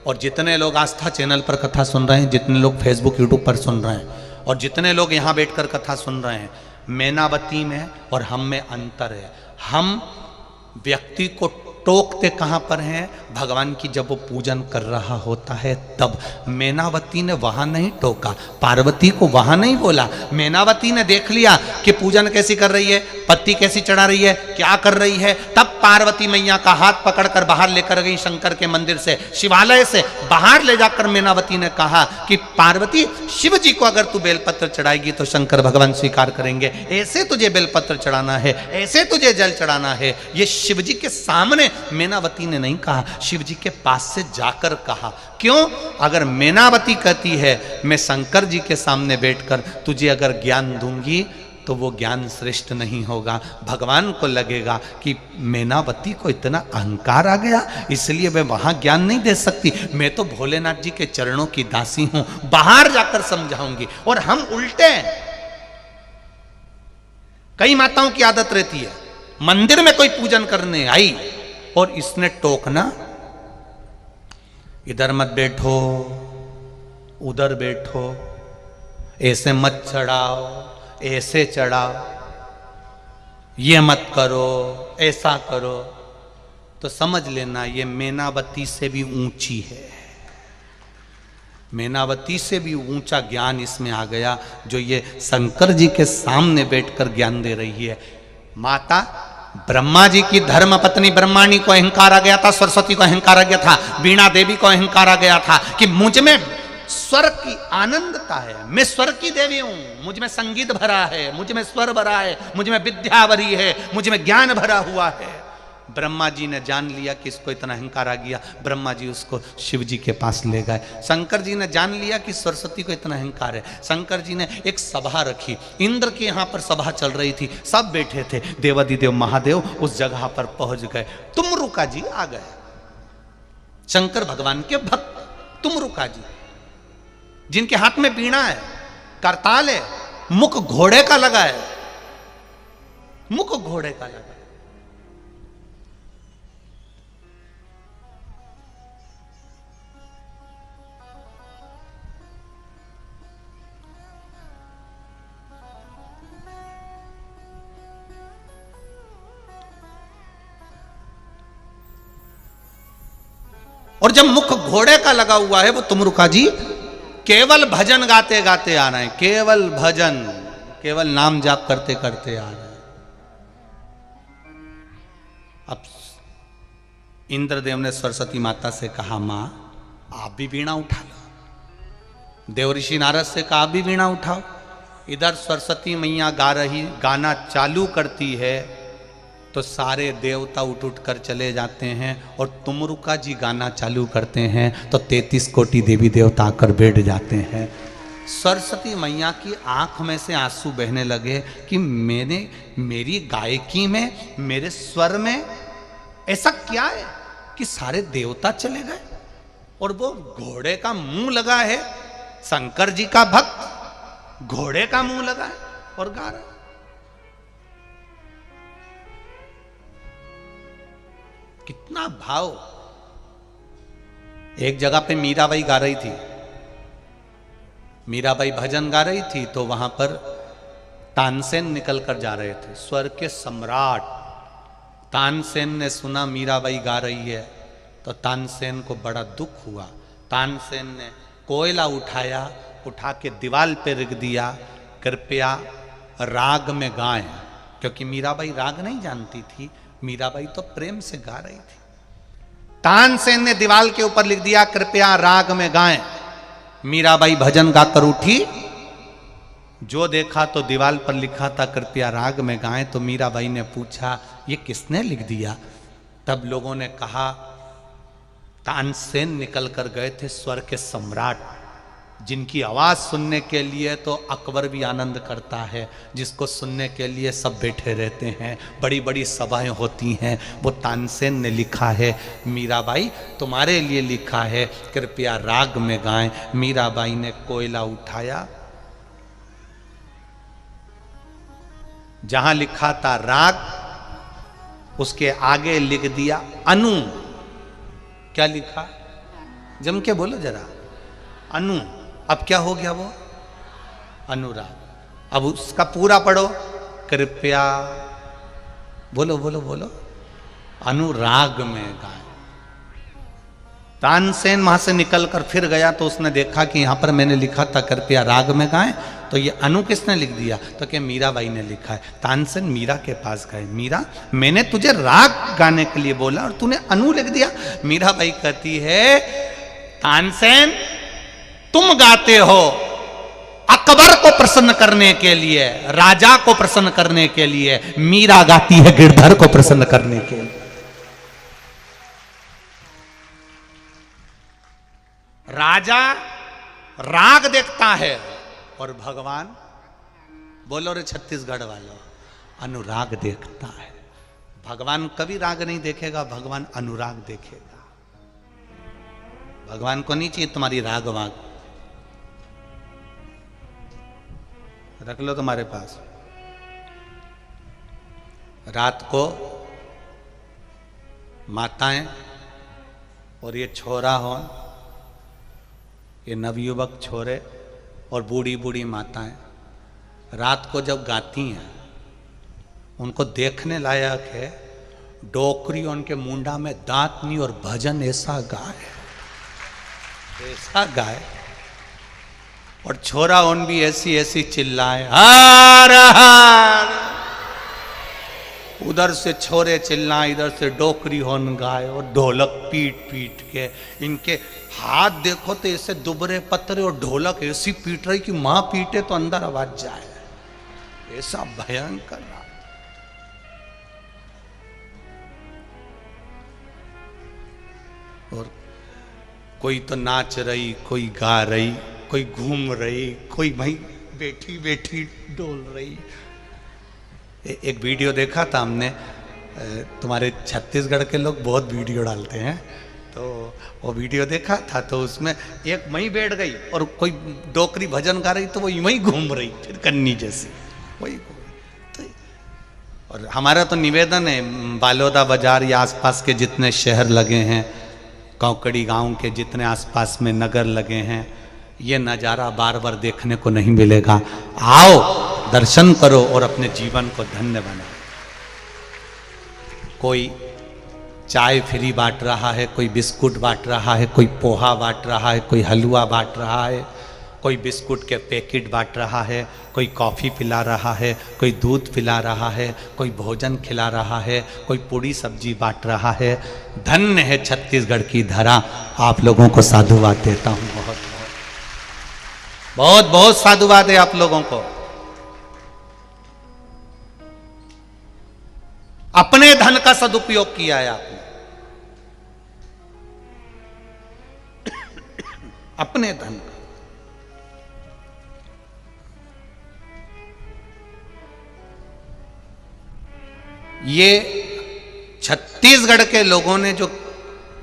और जितने लोग आस्था चैनल पर कथा सुन रहे हैं, जितने लोग फेसबुक यूट्यूब पर सुन रहे हैं और जितने लोग यहां बैठकर कथा सुन रहे हैं, मैनावती में और हम में अंतर है। हम व्यक्ति को टोकते कहां पर हैं? भगवान की जब वो पूजन कर रहा होता है तब। मैनावती ने वहां नहीं टोका, पार्वती को वहां नहीं बोला। मैनावती ने देख लिया कि पूजन कैसी कर रही है, पत्ती कैसी चढ़ा रही है, क्या कर रही है, तब पार्वती मैया का हाथ पकड़कर बाहर लेकर गई शंकर के मंदिर से, शिवालय से बाहर ले जाकर मैनावती ने कहा कि पार्वती, शिव जी को अगर तू बेलपत्र चढ़ाएगी तो शंकर भगवान स्वीकार करेंगे। ऐसे तुझे बेलपत्र चढ़ाना है, ऐसे तुझे जल चढ़ाना है। ये शिव जी के सामने मैनावती ने नहीं कहा, शिव जी के पास से जाकर कहा। क्यों? अगर मैनावती कहती है मैं शंकर जी के सामने बैठकर तुझे अगर ज्ञान दूंगी तो वो ज्ञान श्रेष्ठ नहीं होगा। भगवान को लगेगा कि मैनावती को इतना अहंकार आ गया, इसलिए मैं वहां ज्ञान नहीं दे सकती, मैं तो भोलेनाथ जी के चरणों की दासी हूं, बाहर जाकर समझाऊंगी। और हम उल्टे हैं। कई माताओं की आदत रहती है, मंदिर में कोई पूजन करने आई और इसने टोकना, इधर मत बैठो, उधर बैठो, ऐसे मत चढ़ाओ, ऐसे चढ़ाओ, ये मत करो, ऐसा करो, तो समझ लेना ये मैनावती से भी ऊंची है। मैनावती से भी ऊंचा ज्ञान इसमें आ गया, जो ये शंकर जी के सामने बैठकर ज्ञान दे रही है। माता ब्रह्मा जी की धर्म पत्नी ब्रह्माणी को अहंकार आ गया था, सरस्वती को अहंकार आ गया था, वीणा देवी को अहंकार आ गया था कि मुझ में स्वर की आनंदता है, मैं स्वर की देवी हूं, मुझ में संगीत भरा है, मुझ में स्वर भरा है, मुझ में विद्या भरी है, मुझ में ज्ञान भरा हुआ है। ब्रह्मा जी ने जान लिया कि इसको इतना अहंकार आ गया, ब्रह्मा जी उसको शिव जी के पास ले गए। शंकर जी ने जान लिया कि सरस्वती को इतना अहंकार है, शंकर जी ने एक सभा रखी, इंद्र के यहाँ पर सभा चल रही थी, सब बैठे थे, देवादिदेव महादेव उस जगह पर पहुंच गए। तुमरुका जी आ गए, शंकर भगवान के भक्त तुमरुका जी, जिनके हाथ में वीणा है, करताल है, मुख घोड़े का लगा है, मुख घोड़े का लगा। और जब मुख घोड़े का लगा हुआ है, वो तुमरुका जी केवल भजन गाते गाते आ रहे हैं, केवल भजन, केवल नाम जाप करते करते आ रहे हैं। अब इंद्रदेव ने सरस्वती माता से कहा, मां आप भी वीणा उठा लो। देवऋषि नारद से कहा, आप भी वीणा उठाओ। इधर सरस्वती मैया गाना चालू करती है तो सारे देवता उठ उठ कर चले जाते हैं, और तुमरुका जी गाना चालू करते हैं तो 33 कोटि देवी देवता आकर बैठ जाते हैं। सरस्वती मैया की आंख में से आंसू बहने लगे कि मेरी गायकी में, मेरे स्वर में ऐसा क्या है कि सारे देवता चले गए, और वो घोड़े का मुंह लगा है, शंकर जी का भक्त घोड़े का मुंह लगा है और गा रहा है। कितना भाव। एक जगह पे मीराबाई गा रही थी, मीराबाई भजन गा रही थी, तो वहां पर तानसेन निकल कर जा रहे थे, स्वर के सम्राट। तानसेन ने सुना मीराबाई गा रही है तो तानसेन को बड़ा दुख हुआ। तानसेन ने कोयला उठाया, उठा के दीवाल पे रख दिया, कृपया राग में गाएं, क्योंकि मीराबाई राग नहीं जानती थी, मीराबाई तो प्रेम से गा रही थी। तानसेन ने दीवाल के ऊपर लिख दिया, कृपया राग में गाएं। मीराबाई भजन गाकर उठी, जो देखा तो दीवाल पर लिखा था कृपया राग में गाएं। तो मीराबाई ने पूछा, ये किसने लिख दिया? तब लोगों ने कहा, तानसेन निकल कर गए थे, स्वर के सम्राट, जिनकी आवाज सुनने के लिए तो अकबर भी आनंद करता है, जिसको सुनने के लिए सब बैठे रहते हैं, बड़ी बड़ी सभाएं होती हैं, वो तानसेन ने लिखा है, मीराबाई तुम्हारे लिए लिखा है, कृपया राग में गाएं। मीराबाई ने कोयला उठाया, जहां लिखा था राग, उसके आगे लिख दिया अनु। क्या लिखा? जम के बोलो जरा, अनु। अब क्या हो गया वो? अनुराग। अब उसका पूरा पढ़ो, कृपया, बोलो बोलो बोलो, अनुराग में गाएं। तानसेन वहां से निकलकर फिर गया तो उसने देखा कि यहां पर मैंने लिखा था कृपया राग में गाएं, तो ये अनु किसने लिख दिया? तो क्या मीराबाई ने लिखा है। तानसेन मीरा के पास गए, मीरा मैंने तुझे राग गाने के लिए बोला और तूने अनु लिख दिया। मीराबाई कहती है, तानसेन तुम गाते हो अकबर को प्रसन्न करने के लिए, राजा को प्रसन्न करने के लिए, मीरा गाती है गिरधर को प्रसन्न करने के लिए। राजा राग देखता है और भगवान, बोलो रे छत्तीसगढ़ वालों, अनुराग देखता है। भगवान कभी राग नहीं देखेगा, भगवान अनुराग देखेगा। भगवान को नहीं चाहिए तुम्हारी राग वाग, रख लो तुम्हारे पास। रात को माताएं और ये छोरा हो, ये नवयुवक छोरे और बूढ़ी बूढ़ी माताएं रात को जब गाती हैं, उनको देखने लायक है। डोकरी उनके मुंडा में दांत नहीं, और भजन ऐसा गाए, ऐसा गाए, और छोरा उन भी ऐसी ऐसी चिल्लाए, हार हार। उधर से छोरे चिल्ला, इधर से डोकरी होन गाए और ढोलक पीट पीट के। इनके हाथ देखो तो ऐसे दुबरे पतरे और ढोलक ऐसी पीट रही कि मां पीटे तो अंदर आवाज जाए, ऐसा भयंकर। और कोई तो नाच रही, कोई गा रही, कोई घूम रही, कोई भाई बैठी बैठी डोल रही। एक वीडियो देखा था हमने, तुम्हारे छत्तीसगढ़ के लोग बहुत वीडियो डालते हैं, तो वो वीडियो देखा था तो उसमें एक वहीं बैठ गई और कोई डोकरी भजन गा रही तो वो वहीं घूम रही फिर कन्नी जैसी वही तो। और हमारा तो निवेदन है, बालोदा बाजार या आसपास के जितने शहर लगे हैं, कौकड़ी गांव के जितने आसपास में नगर लगे हैं, ये नज़ारा बार बार देखने को नहीं मिलेगा। आओ, दर्शन करो और अपने जीवन को धन्य बनाओ। कोई चाय फ्री बांट रहा है, कोई बिस्कुट बांट रहा है, कोई पोहा बांट रहा है, कोई हलवा बांट रहा है, कोई बिस्कुट के पैकेट बांट रहा है, कोई कॉफ़ी पिला रहा है, कोई दूध पिला रहा है, कोई भोजन खिला रहा है, कोई पूड़ी सब्जी बांट रहा है। धन्य है छत्तीसगढ़ की धरा। आप लोगों को साधुवाद देता हूँ, बहुत बहुत बहुत साधुवाद है आप लोगों को। अपने धन का सदुपयोग किया है आपने, अपने धन का। ये छत्तीसगढ़ के लोगों ने जो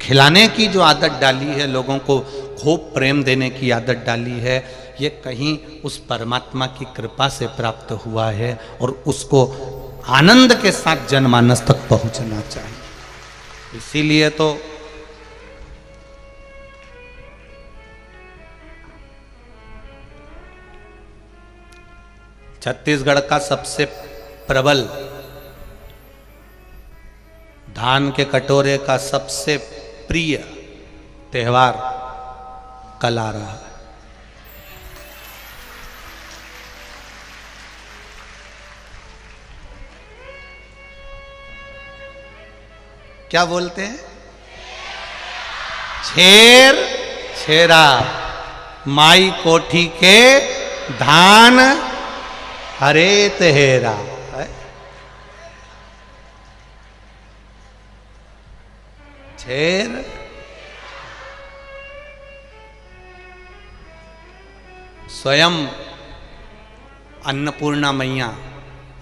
खिलाने की जो आदत डाली है, लोगों को खूब प्रेम देने की आदत डाली है, ये कहीं उस परमात्मा की कृपा से प्राप्त हुआ है और उसको आनंद के साथ जनमानस तक पहुंचना चाहिए। इसीलिए तो छत्तीसगढ़ का सबसे प्रबल, धान के कटोरे का सबसे प्रिय त्योहार कल आ रहा है। क्या बोलते हैं? छेर छेरा, माई कोठी के धान हरे तेरा। छेर स्वयं अन्नपूर्णा मैया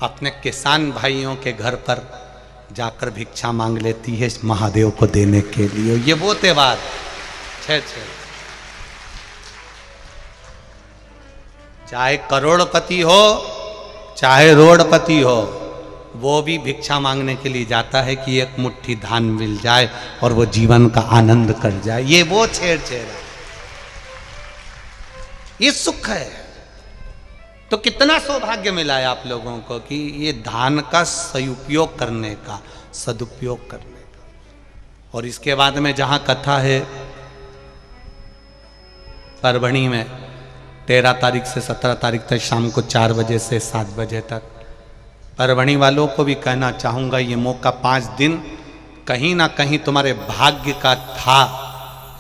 अपने किसान भाइयों के घर पर जाकर भिक्षा मांग लेती है महादेव को देने के लिए। ये वो त्योहार छे चाहे करोड़पति हो चाहे रोडपति हो, वो भी भिक्षा मांगने के लिए जाता है कि एक मुट्ठी धान मिल जाए और वो जीवन का आनंद कर जाए। ये वो छेड़ छेड़ा, ये सुख है। तो कितना सौभाग्य मिला है आप लोगों को कि ये धान का सदुपयोग करने का, सदुपयोग करने का। और इसके बाद में जहां कथा है परभणी में 13 तारीख से 17 तारीख तक शाम को 4 बजे से 7 बजे तक, परभणी वालों को भी कहना चाहूँगा, ये मौका 5 दिन कहीं ना कहीं तुम्हारे भाग्य का था,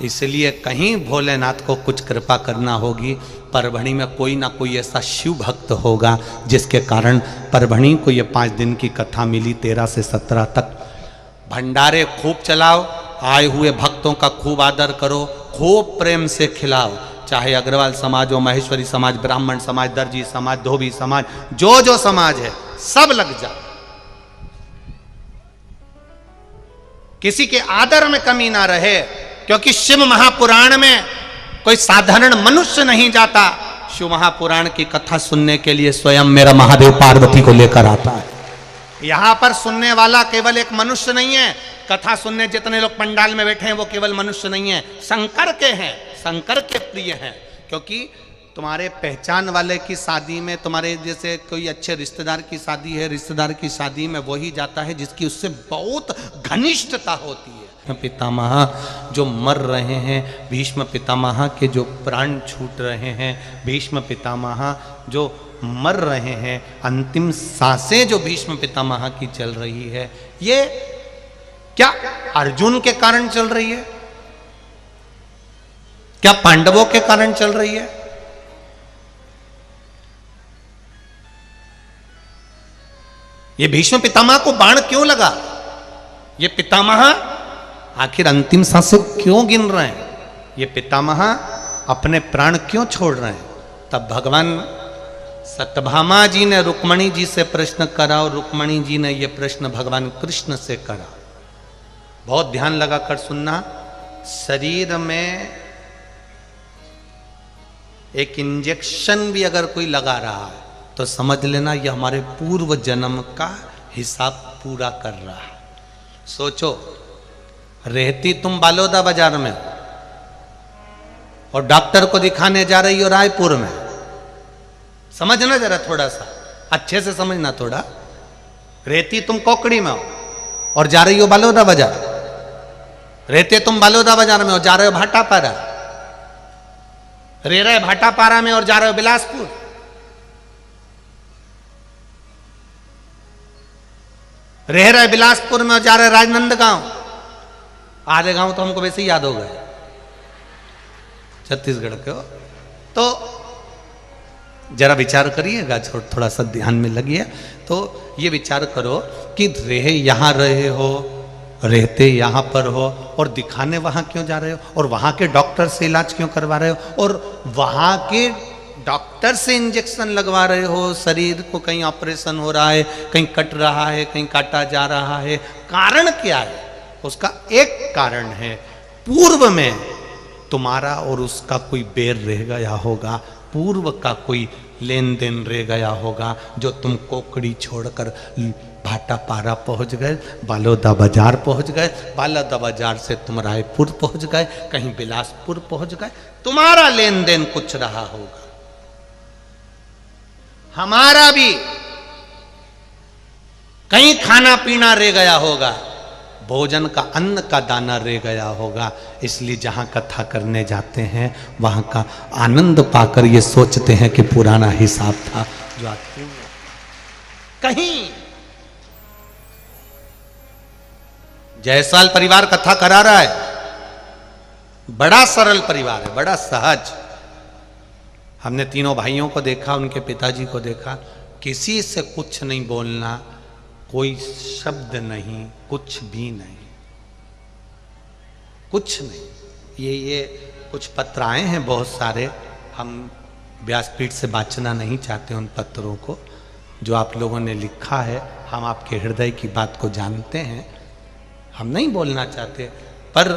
इसलिए कहीं भोलेनाथ को कुछ कृपा करना होगी। परभणी में कोई ना कोई ऐसा शिव भक्त होगा जिसके कारण परभणी को ये 5 दिन की कथा मिली। 13 से 17 तक भंडारे खूब चलाओ, आए हुए भक्तों का खूब आदर करो, खूब प्रेम से खिलाओ। चाहे अग्रवाल समाज हो, महेश्वरी समाज, ब्राह्मण समाज, दर्जी समाज, धोबी समाज, जो समाज है सब लग जाओ। किसी के आदर में कमी ना रहे, क्योंकि शिव महापुराण में कोई साधारण मनुष्य नहीं जाता। शिव महापुराण की कथा सुनने के लिए स्वयं मेरा महादेव पार्वती को लेकर आता है। यहां पर सुनने वाला केवल एक मनुष्य नहीं है, कथा सुनने जितने लोग पंडाल में बैठे हैं वो केवल मनुष्य नहीं है, शंकर के हैं, शंकर के प्रिय हैं। क्योंकि तुम्हारे पहचान वाले की शादी में, तुम्हारे जैसे कोई अच्छे रिश्तेदार की शादी है, रिश्तेदार की शादी में वही जाता है जिसकी उससे बहुत घनिष्ठता होती है। पितामह जो मर रहे हैं, भीष्म पितामह के जो प्राण छूट रहे हैं, भीष्म पितामह जो मर रहे हैं, अंतिम सांसें जो भीष्म पितामह की चल रही है, ये क्या अर्जुन के कारण चल रही है? क्या पांडवों के कारण चल रही है? ये भीष्म पितामह को बाण क्यों लगा? ये पितामह आखिर अंतिम सांसें क्यों गिन रहे हैं? ये पितामह अपने प्राण क्यों छोड़ रहे हैं? तब भगवान सत्यभामा जी ने रुक्मणी जी से प्रश्न करा और रुक्मणी जी ने यह प्रश्न भगवान कृष्ण से करा। बहुत ध्यान लगाकर सुनना। शरीर में एक इंजेक्शन भी अगर कोई लगा रहा है तो समझ लेना यह हमारे पूर्व जन्म का हिसाब पूरा कर रहा है। सोचो, रहती तुम बालोदा बाजार में और डॉक्टर को दिखाने जा रही हो रायपुर में। समझना जरा, थोड़ा सा अच्छे से समझना थोड़ा। रहती तुम कोकड़ी में हो और जा रही हो बालोदा बाजार। रहते तुम बालोदा बाजार में और जा रहे हो भाटापारा। रह रहे भाटापारा में और जा रहे हो बिलासपुर। रह रहे बिलासपुर में और जा रहे राजनंदगांव। आधे गांव तो हमको वैसे ही याद हो गए, छत्तीसगढ़ के हो। तो जरा विचार करिएगा, थोड़ा सा ध्यान में लगिए। तो ये विचार करो कि यहां रहे हो, रहते यहां पर हो और दिखाने वहां क्यों जा रहे हो, और वहां के डॉक्टर से इलाज क्यों करवा रहे हो, और वहां के डॉक्टर से इंजेक्शन लगवा रहे हो। शरीर को कहीं ऑपरेशन हो रहा है, कहीं कट रहा है, कहीं काटा जा रहा है। कारण क्या है? उसका एक कारण है, पूर्व में तुम्हारा और उसका कोई बैर रह गया होगा, पूर्व का कोई लेन देन रह गया होगा, जो तुम कोकड़ी छोड़कर भाटापारा पहुंच गए, बालोदा बाजार पहुंच गए, बालोदा बाजार से तुम रायपुर पहुंच गए, कहीं बिलासपुर पहुंच गए। तुम्हारा लेन देन कुछ रहा होगा, हमारा भी कहीं खाना पीना रह गया होगा, भोजन का अन्न का दाना रह गया होगा। इसलिए जहां कथा करने जाते हैं वहां का आनंद पाकर ये सोचते हैं कि पुराना हिसाब था जो आते कहीं। जायसवाल परिवार कथा करा रहा है, बड़ा सरल परिवार है, बड़ा सहज। हमने तीनों भाइयों को देखा, उनके पिताजी को देखा, किसी से कुछ नहीं बोलना, कोई शब्द नहीं, कुछ भी नहीं, कुछ नहीं। ये कुछ पत्र आए हैं बहुत सारे, हम व्यासपीठ से वाचना नहीं चाहते उन पत्रों को जो आप लोगों ने लिखा है। हम आपके हृदय की बात को जानते हैं, हम नहीं बोलना चाहते। पर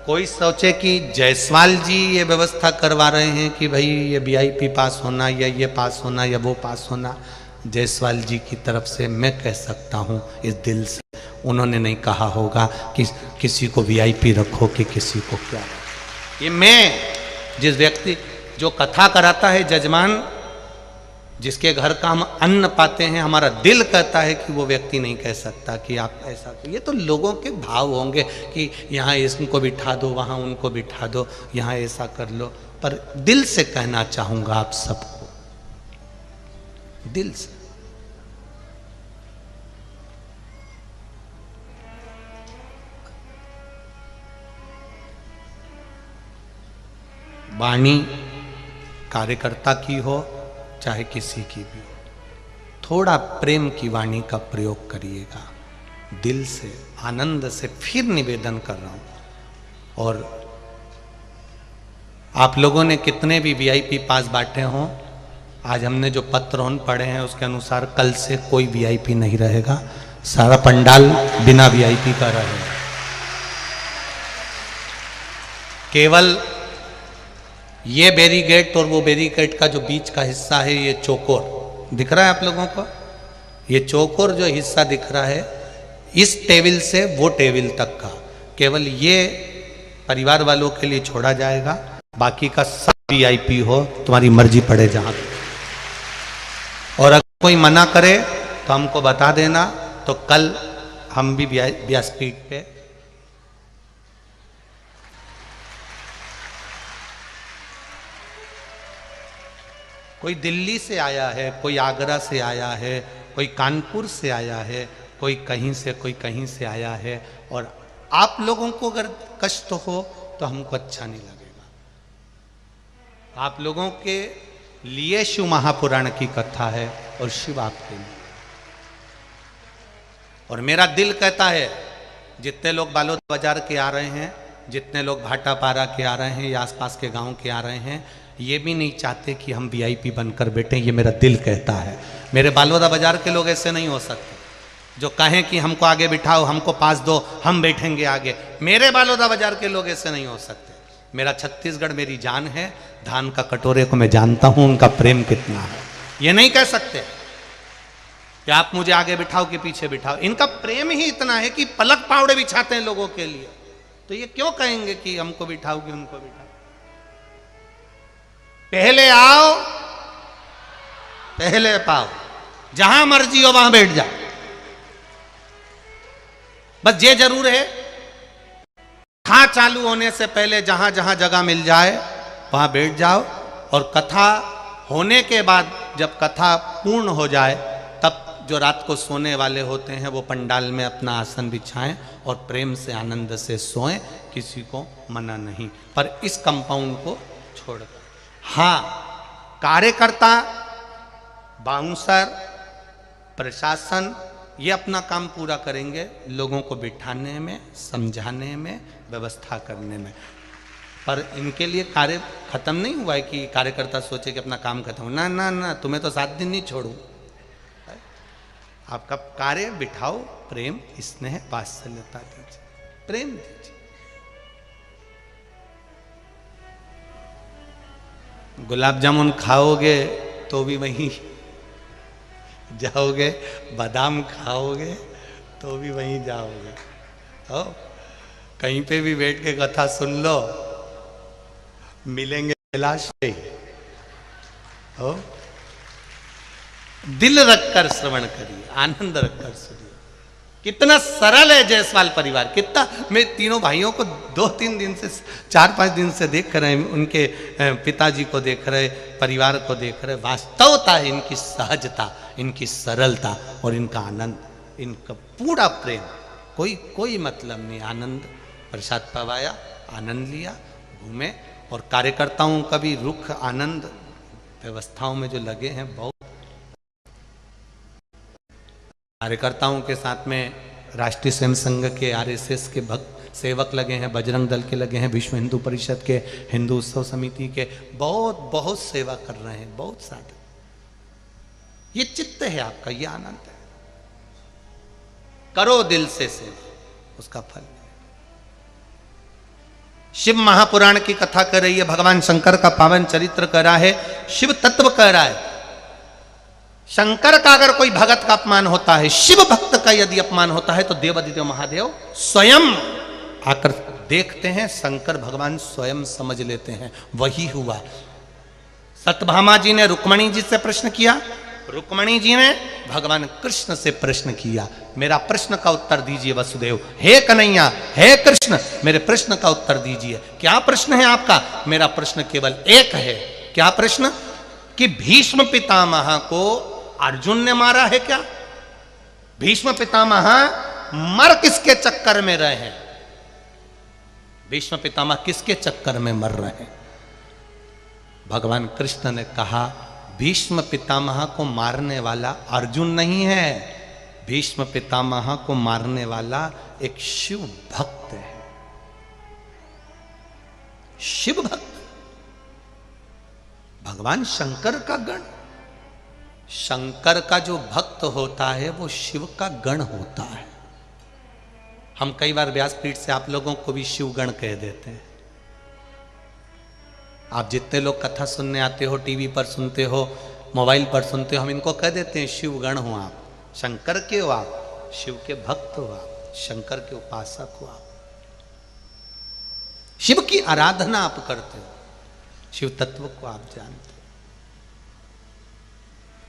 कोई सोचे कि जायसवाल जी ये व्यवस्था करवा रहे हैं कि भाई ये वीआईपी पास होना या ये पास होना या वो पास होना, जायसवाल जी की तरफ से मैं कह सकता हूँ इस दिल से, उन्होंने नहीं कहा होगा कि किसी को वीआईपी रखो कि किसी को क्या। ये मैं, जिस व्यक्ति जो कथा कराता है जजमान, जिसके घर का हम अन्न पाते हैं, हमारा दिल कहता है कि वो व्यक्ति नहीं कह सकता कि आप ऐसा। ये तो लोगों के भाव होंगे कि यहाँ इसको बिठा दो, वहाँ उनको बिठा दो, यहाँ ऐसा कर लो। पर दिल से कहना चाहूंगा आप सबको, दिल से। वाणी कार्यकर्ता की हो चाहे किसी की भी हो, थोड़ा प्रेम की वाणी का प्रयोग करिएगा, दिल से, आनंद से। फिर निवेदन कर रहा हूं। और आप लोगों ने कितने भी वीआईपी पास बांटे हों, आज हमने जो पत्र पढ़े हैं उसके अनुसार कल से कोई वीआईपी नहीं रहेगा, सारा पंडाल बिना वीआईपी का रहेगा। केवल ये बैरिकेड और वो बैरिकेड का जो बीच का हिस्सा है, ये चौकोर दिख रहा है आप लोगों को, ये चौकोर जो हिस्सा दिख रहा है, इस टेबल से वो टेबल तक का केवल ये परिवार वालों के लिए छोड़ा जाएगा। बाकी का सब वीआईपी हो, तुम्हारी मर्जी पड़े जहां। और अगर कोई मना करे तो हमको बता देना, तो कल हम भी व्यासपीठ पे कोई दिल्ली से आया है, कोई आगरा से आया है, कोई कानपुर से आया है, कोई कहीं से आया है, और आप लोगों को अगर कष्ट हो तो हमको अच्छा नहीं लगेगा। आप लोगों के लिए शिव महापुराण की कथा है और शिव आपके लिए। और मेरा दिल कहता है जितने लोग बालोद बाजार के आ रहे हैं, जितने लोग भाटापारा के आ रहे हैं या आसपास के गांव के आ रहे हैं, ये भी नहीं चाहते कि हम वीआईपी बनकर बैठे। ये मेरा दिल कहता है। मेरे बालोदा बाजार के लोग ऐसे नहीं हो सकते जो कहें कि हमको आगे बिठाओ, हमको पास दो, हम बैठेंगे आगे। मेरे बालोदा बाजार के लोग ऐसे नहीं हो सकते। मेरा छत्तीसगढ़ मेरी जान है। धान का कटोरे को मैं जानता हूं उनका प्रेम कितना है। ये नहीं कह सकते कि आप मुझे आगे बिठाओ कि पीछे बिठाओ। इनका प्रेम ही इतना है कि पलक पावड़े बिछाते हैं लोगों के लिए। तो ये क्यों कहेंगे कि हमको बिठाओ कि उनको बिठाओ। पहले आओ पहले पाओ, जहां मर्जी हो वहां बैठ जाओ। बस ये जरूर है कथा चालू होने से पहले जहां जहां जगह मिल जाए वहां बैठ जाओ, और कथा होने के बाद जब कथा पूर्ण हो जाए तब जो रात को सोने वाले होते हैं वो पंडाल में अपना आसन बिछाएं और प्रेम से आनंद से सोएं। किसी को मना नहीं, पर इस कंपाउंड को छोड़कर। हाँ, कार्यकर्ता, बाउंसर, प्रशासन ये अपना काम पूरा करेंगे, लोगों को बिठाने में, समझाने में, व्यवस्था करने में। पर इनके लिए कार्य खत्म नहीं हुआ है कि कार्यकर्ता सोचे कि अपना काम खत्म हो। ना ना ना, तुम्हें तो 7 दिन नहीं छोड़ू। आपका कार्य बिठाओ, प्रेम, स्नेह, वात्सल्यता दीजिए, प्रेम दीजिए। गुलाब जामुन खाओगे तो भी वहीं जाओगे, बादाम खाओगे तो भी वहीं जाओगे। हो, कहीं पे भी बैठ के कथा सुन लो, मिलेंगे कैलाश पे। हो, दिल रखकर श्रवण करिए, आनंद रखकर सुनिए। कितना सरल है जायसवाल परिवार, कितना। मैं तीनों भाइयों को 2-3 दिन से, 4-5 दिन से देख रहे हैं, उनके पिताजी को देख रहे, परिवार को देख रहे। वास्तवता है इनकी सहजता, इनकी सरलता और इनका आनंद, इनका पूरा प्रेम। कोई मतलब नहीं। आनंद, प्रसाद पवाया, आनंद लिया, घूमे। और कार्यकर्ताओं का भी रुख आनंद व्यवस्थाओं में जो लगे हैं, बहुत कार्यकर्ताओं के साथ में राष्ट्रीय स्वयं संघ के, आरएसएस के भक्त सेवक लगे हैं, बजरंग दल के लगे हैं, विश्व हिंदू परिषद के, हिंदू उत्सव समिति के, बहुत सेवा कर रहे हैं, बहुत साथ। ये चित्त है आपका, ये आनंद है। करो दिल से सेवा, उसका फल। शिव महापुराण की कथा कर रही है, भगवान शंकर का पावन चरित्र कर रहा है, शिव तत्व कह रहा है। शंकर का अगर कोई भगत का अपमान होता है, शिव भक्त का यदि अपमान होता है, तो देवादिदेव महादेव स्वयं आकर देखते हैं, शंकर भगवान स्वयं समझ लेते हैं। वही हुआ। सत्यभामा जी ने रुक्मणी जी से प्रश्न किया, रुक्मणी जी ने भगवान कृष्ण से प्रश्न किया। मेरा प्रश्न का उत्तर दीजिए वसुदेव। हे कन्हैया, हे कृष्ण, मेरे प्रश्न का उत्तर दीजिए। क्या प्रश्न है आपका? मेरा प्रश्न केवल एक है। क्या प्रश्न? कि भीष्म पितामह को अर्जुन ने मारा है क्या? भीष्म पितामह मर किसके चक्कर में रहे हैं? भीष्म पितामह किसके चक्कर में मर रहे हैं? भगवान कृष्ण ने कहा, भीष्म पितामह को मारने वाला अर्जुन नहीं है, भीष्म पितामह को मारने वाला एक शिव भक्त है। शिव भक्त, भगवान शंकर का गण। शंकर का जो भक्त होता है वो शिव का गण होता है। हम कई बार व्यासपीठ से आप लोगों को भी शिव गण कह देते हैं। आप जितने लोग कथा सुनने आते हो, टीवी पर सुनते हो, मोबाइल पर सुनते हो, हम इनको कह देते हैं शिव गण हो आप, शंकर के हो आप, शिव के भक्त हो आप, शंकर के उपासक हो आप, शिव की आराधना आप करते हो, शिव तत्व को आप जानते हो।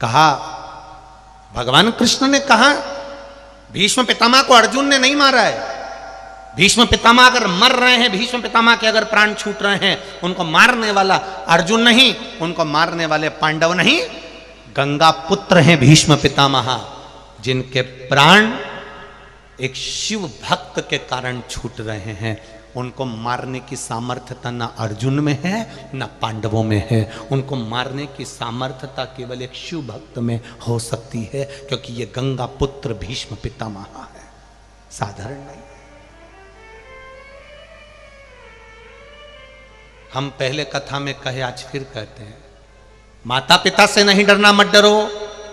कहा, भगवान कृष्ण ने कहा, भीष्म पितामह को अर्जुन ने नहीं मारा है, भीष्म पितामह अगर मर रहे हैं, भीष्म पितामह के अगर प्राण छूट रहे हैं, उनको मारने वाला अर्जुन नहीं, उनको मारने वाले पांडव नहीं, गंगा पुत्र हैं भीष्म पितामह, जिनके प्राण एक शिव भक्त के कारण छूट रहे हैं। उनको मारने की सामर्थ्यता ना अर्जुन में है ना पांडवों में है, उनको मारने की सामर्थ्यता केवल एक शिव भक्त में हो सकती है, क्योंकि ये गंगा पुत्र भीष्म पितामह है, साधारण नहीं। हम पहले कथा में कहे, आज फिर कहते हैं, माता पिता से नहीं डरना मत डरो,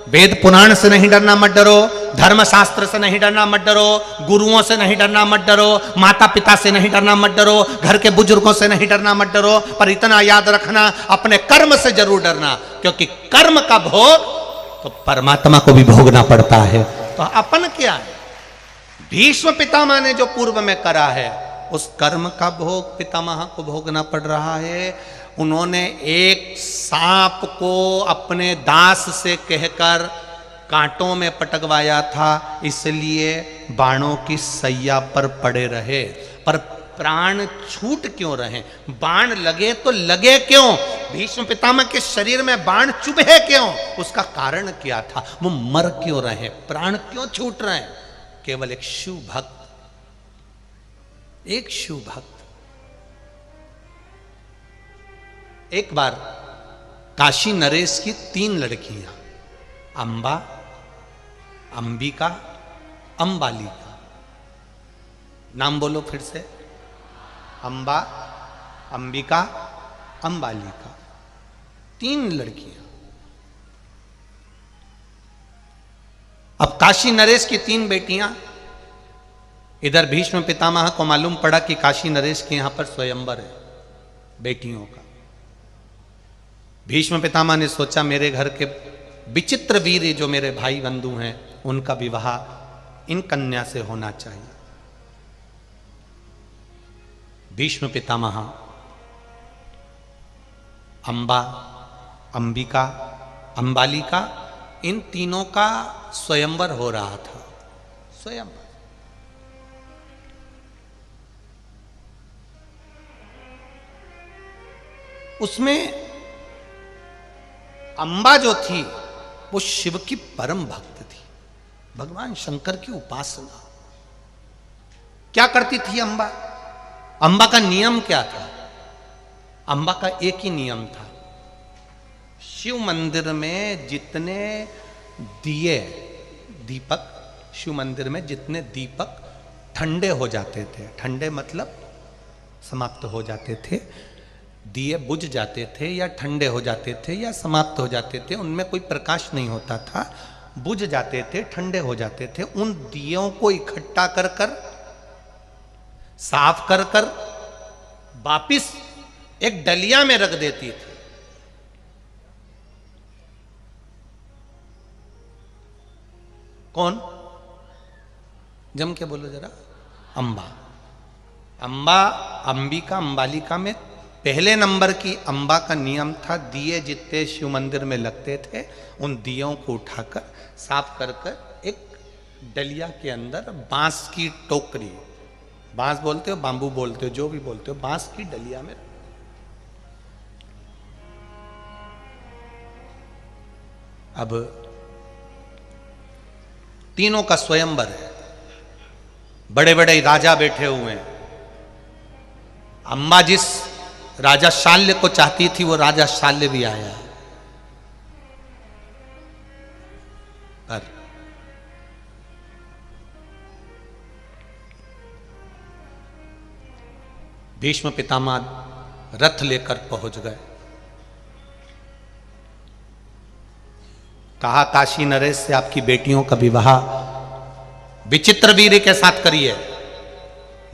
वेद पुराण से नहीं डरना मत डरो, धर्मशास्त्र से नहीं डरना मत डरो, गुरुओं से नहीं डरना मत डरो, माता पिता से नहीं डरना मत डरो, घर के बुजुर्गों से नहीं डरना मत डरो, पर इतना याद रखना, अपने कर्म से जरूर डरना, क्योंकि कर्म का भोग तो परमात्मा को भी भोगना पड़ता है। तो अपन क्या है, भीष्म पितामह ने जो पूर्व में करा है उस कर्म का भोग पितामह को भोगना पड़ रहा है। उन्होंने एक सांप को अपने दास से कहकर कांटों में पटकवाया था, इसलिए बाणों की सैया पर पड़े रहे, पर प्राण छूट क्यों रहे? बाण लगे तो लगे क्यों? भीष्म पितामह के शरीर में बाण चुभे क्यों? उसका कारण क्या था? वो मर क्यों रहे? प्राण क्यों छूट रहे? केवल एक शिव भक्त, एक शिव भक्त। एक बार काशी नरेश की 3 लड़कियां, अंबा, अंबिका, अंबालिका, नाम बोलो फिर से, अंबा, अंबिका, अंबालिका, 3 लड़कियां। अब काशी नरेश की 3 बेटियां, इधर भीष्म पितामह को मालूम पड़ा कि काशी नरेश के यहां पर स्वयंवर है बेटियों का। भीष्म पितामह ने सोचा, मेरे घर के विचित्र वीर जो मेरे भाई बंधु हैं, उनका विवाह इन कन्या से होना चाहिए। भीष्म पितामह अंबा, अंबिका, अंबालिका, इन तीनों का स्वयंवर हो रहा था। स्वयंवर उसमें अंबा जो थी वो शिव की परम भक्त थी, भगवान शंकर की उपासना। क्या करती थी अंबा? अंबा का नियम क्या था? अंबा का एक ही नियम था, शिव मंदिर में जितने दिए, दीपक, शिव मंदिर में जितने दीपक ठंडे हो जाते थे, ठंडे मतलब समाप्त हो जाते थे, दिए बुझ जाते थे या ठंडे हो जाते थे या समाप्त हो जाते थे, उनमें कोई प्रकाश नहीं होता था, बुझ जाते थे, ठंडे हो जाते थे, उन दियों को इकट्ठा कर कर, साफ कर कर, वापिस एक डलिया में रख देती थी। कौन? जम के बोलो जरा। अंबा, अंबा, अंबिका, अंबालिका में पहले नंबर की अंबा का नियम था, दिए जितने शिव मंदिर में लगते थे उन दियों को उठाकर साफ कर कर एक डलिया के अंदर बांस की टोकरी, बांस बोलते हो, बांबू बोलते हो, जो भी बोलते हो, बांस की डलिया में। अब तीनों का स्वयंवर है, बड़े बड़े राजा बैठे हुए हैं। अंबा जिस राजा शाल्य को चाहती थी वो राजा शाल्य भी आया है, पर भीष्म पितामह रथ लेकर पहुंच गए। कहा, काशी नरेश से आपकी बेटियों का विवाह विचित्र वीर के साथ करिए,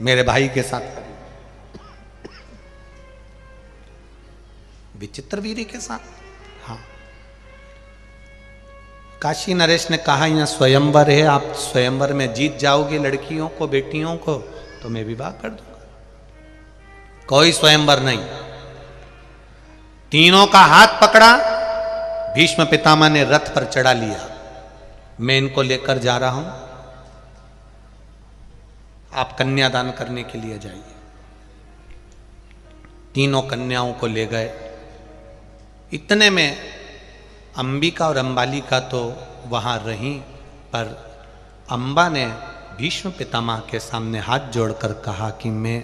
मेरे भाई के साथ करिए। विचित्र वीर के साथ? हाँ। काशी नरेश ने कहा, यहां स्वयंवर है, आप स्वयंवर में जीत जाओगे लड़कियों को, बेटियों को, तो मैं विवाह कर दूंगा। कोई स्वयंवर नहीं। तीनों का हाथ पकड़ा, भीष्म पितामह ने रथ पर चढ़ा लिया, मैं इनको लेकर जा रहा हूं। आप कन्यादान करने के लिए जाइए। तीनों कन्याओं को ले गए। इतने में अंबिका और अंबालिका तो वहां रहीं, पर अंबा ने भीष्म पितामह के सामने हाथ जोड़कर कहा कि मैं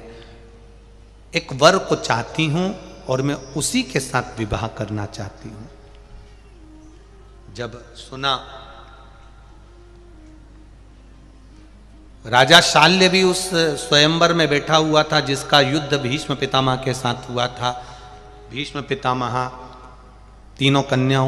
एक वर को चाहती हूं और मैं उसी के साथ विवाह करना चाहती हूं। जब सुना, राजा शाल्य भी उस स्वयंवर में बैठा हुआ था जिसका युद्ध भीष्म पितामह के साथ हुआ था। भीष्म पितामह तीनों कन्याओं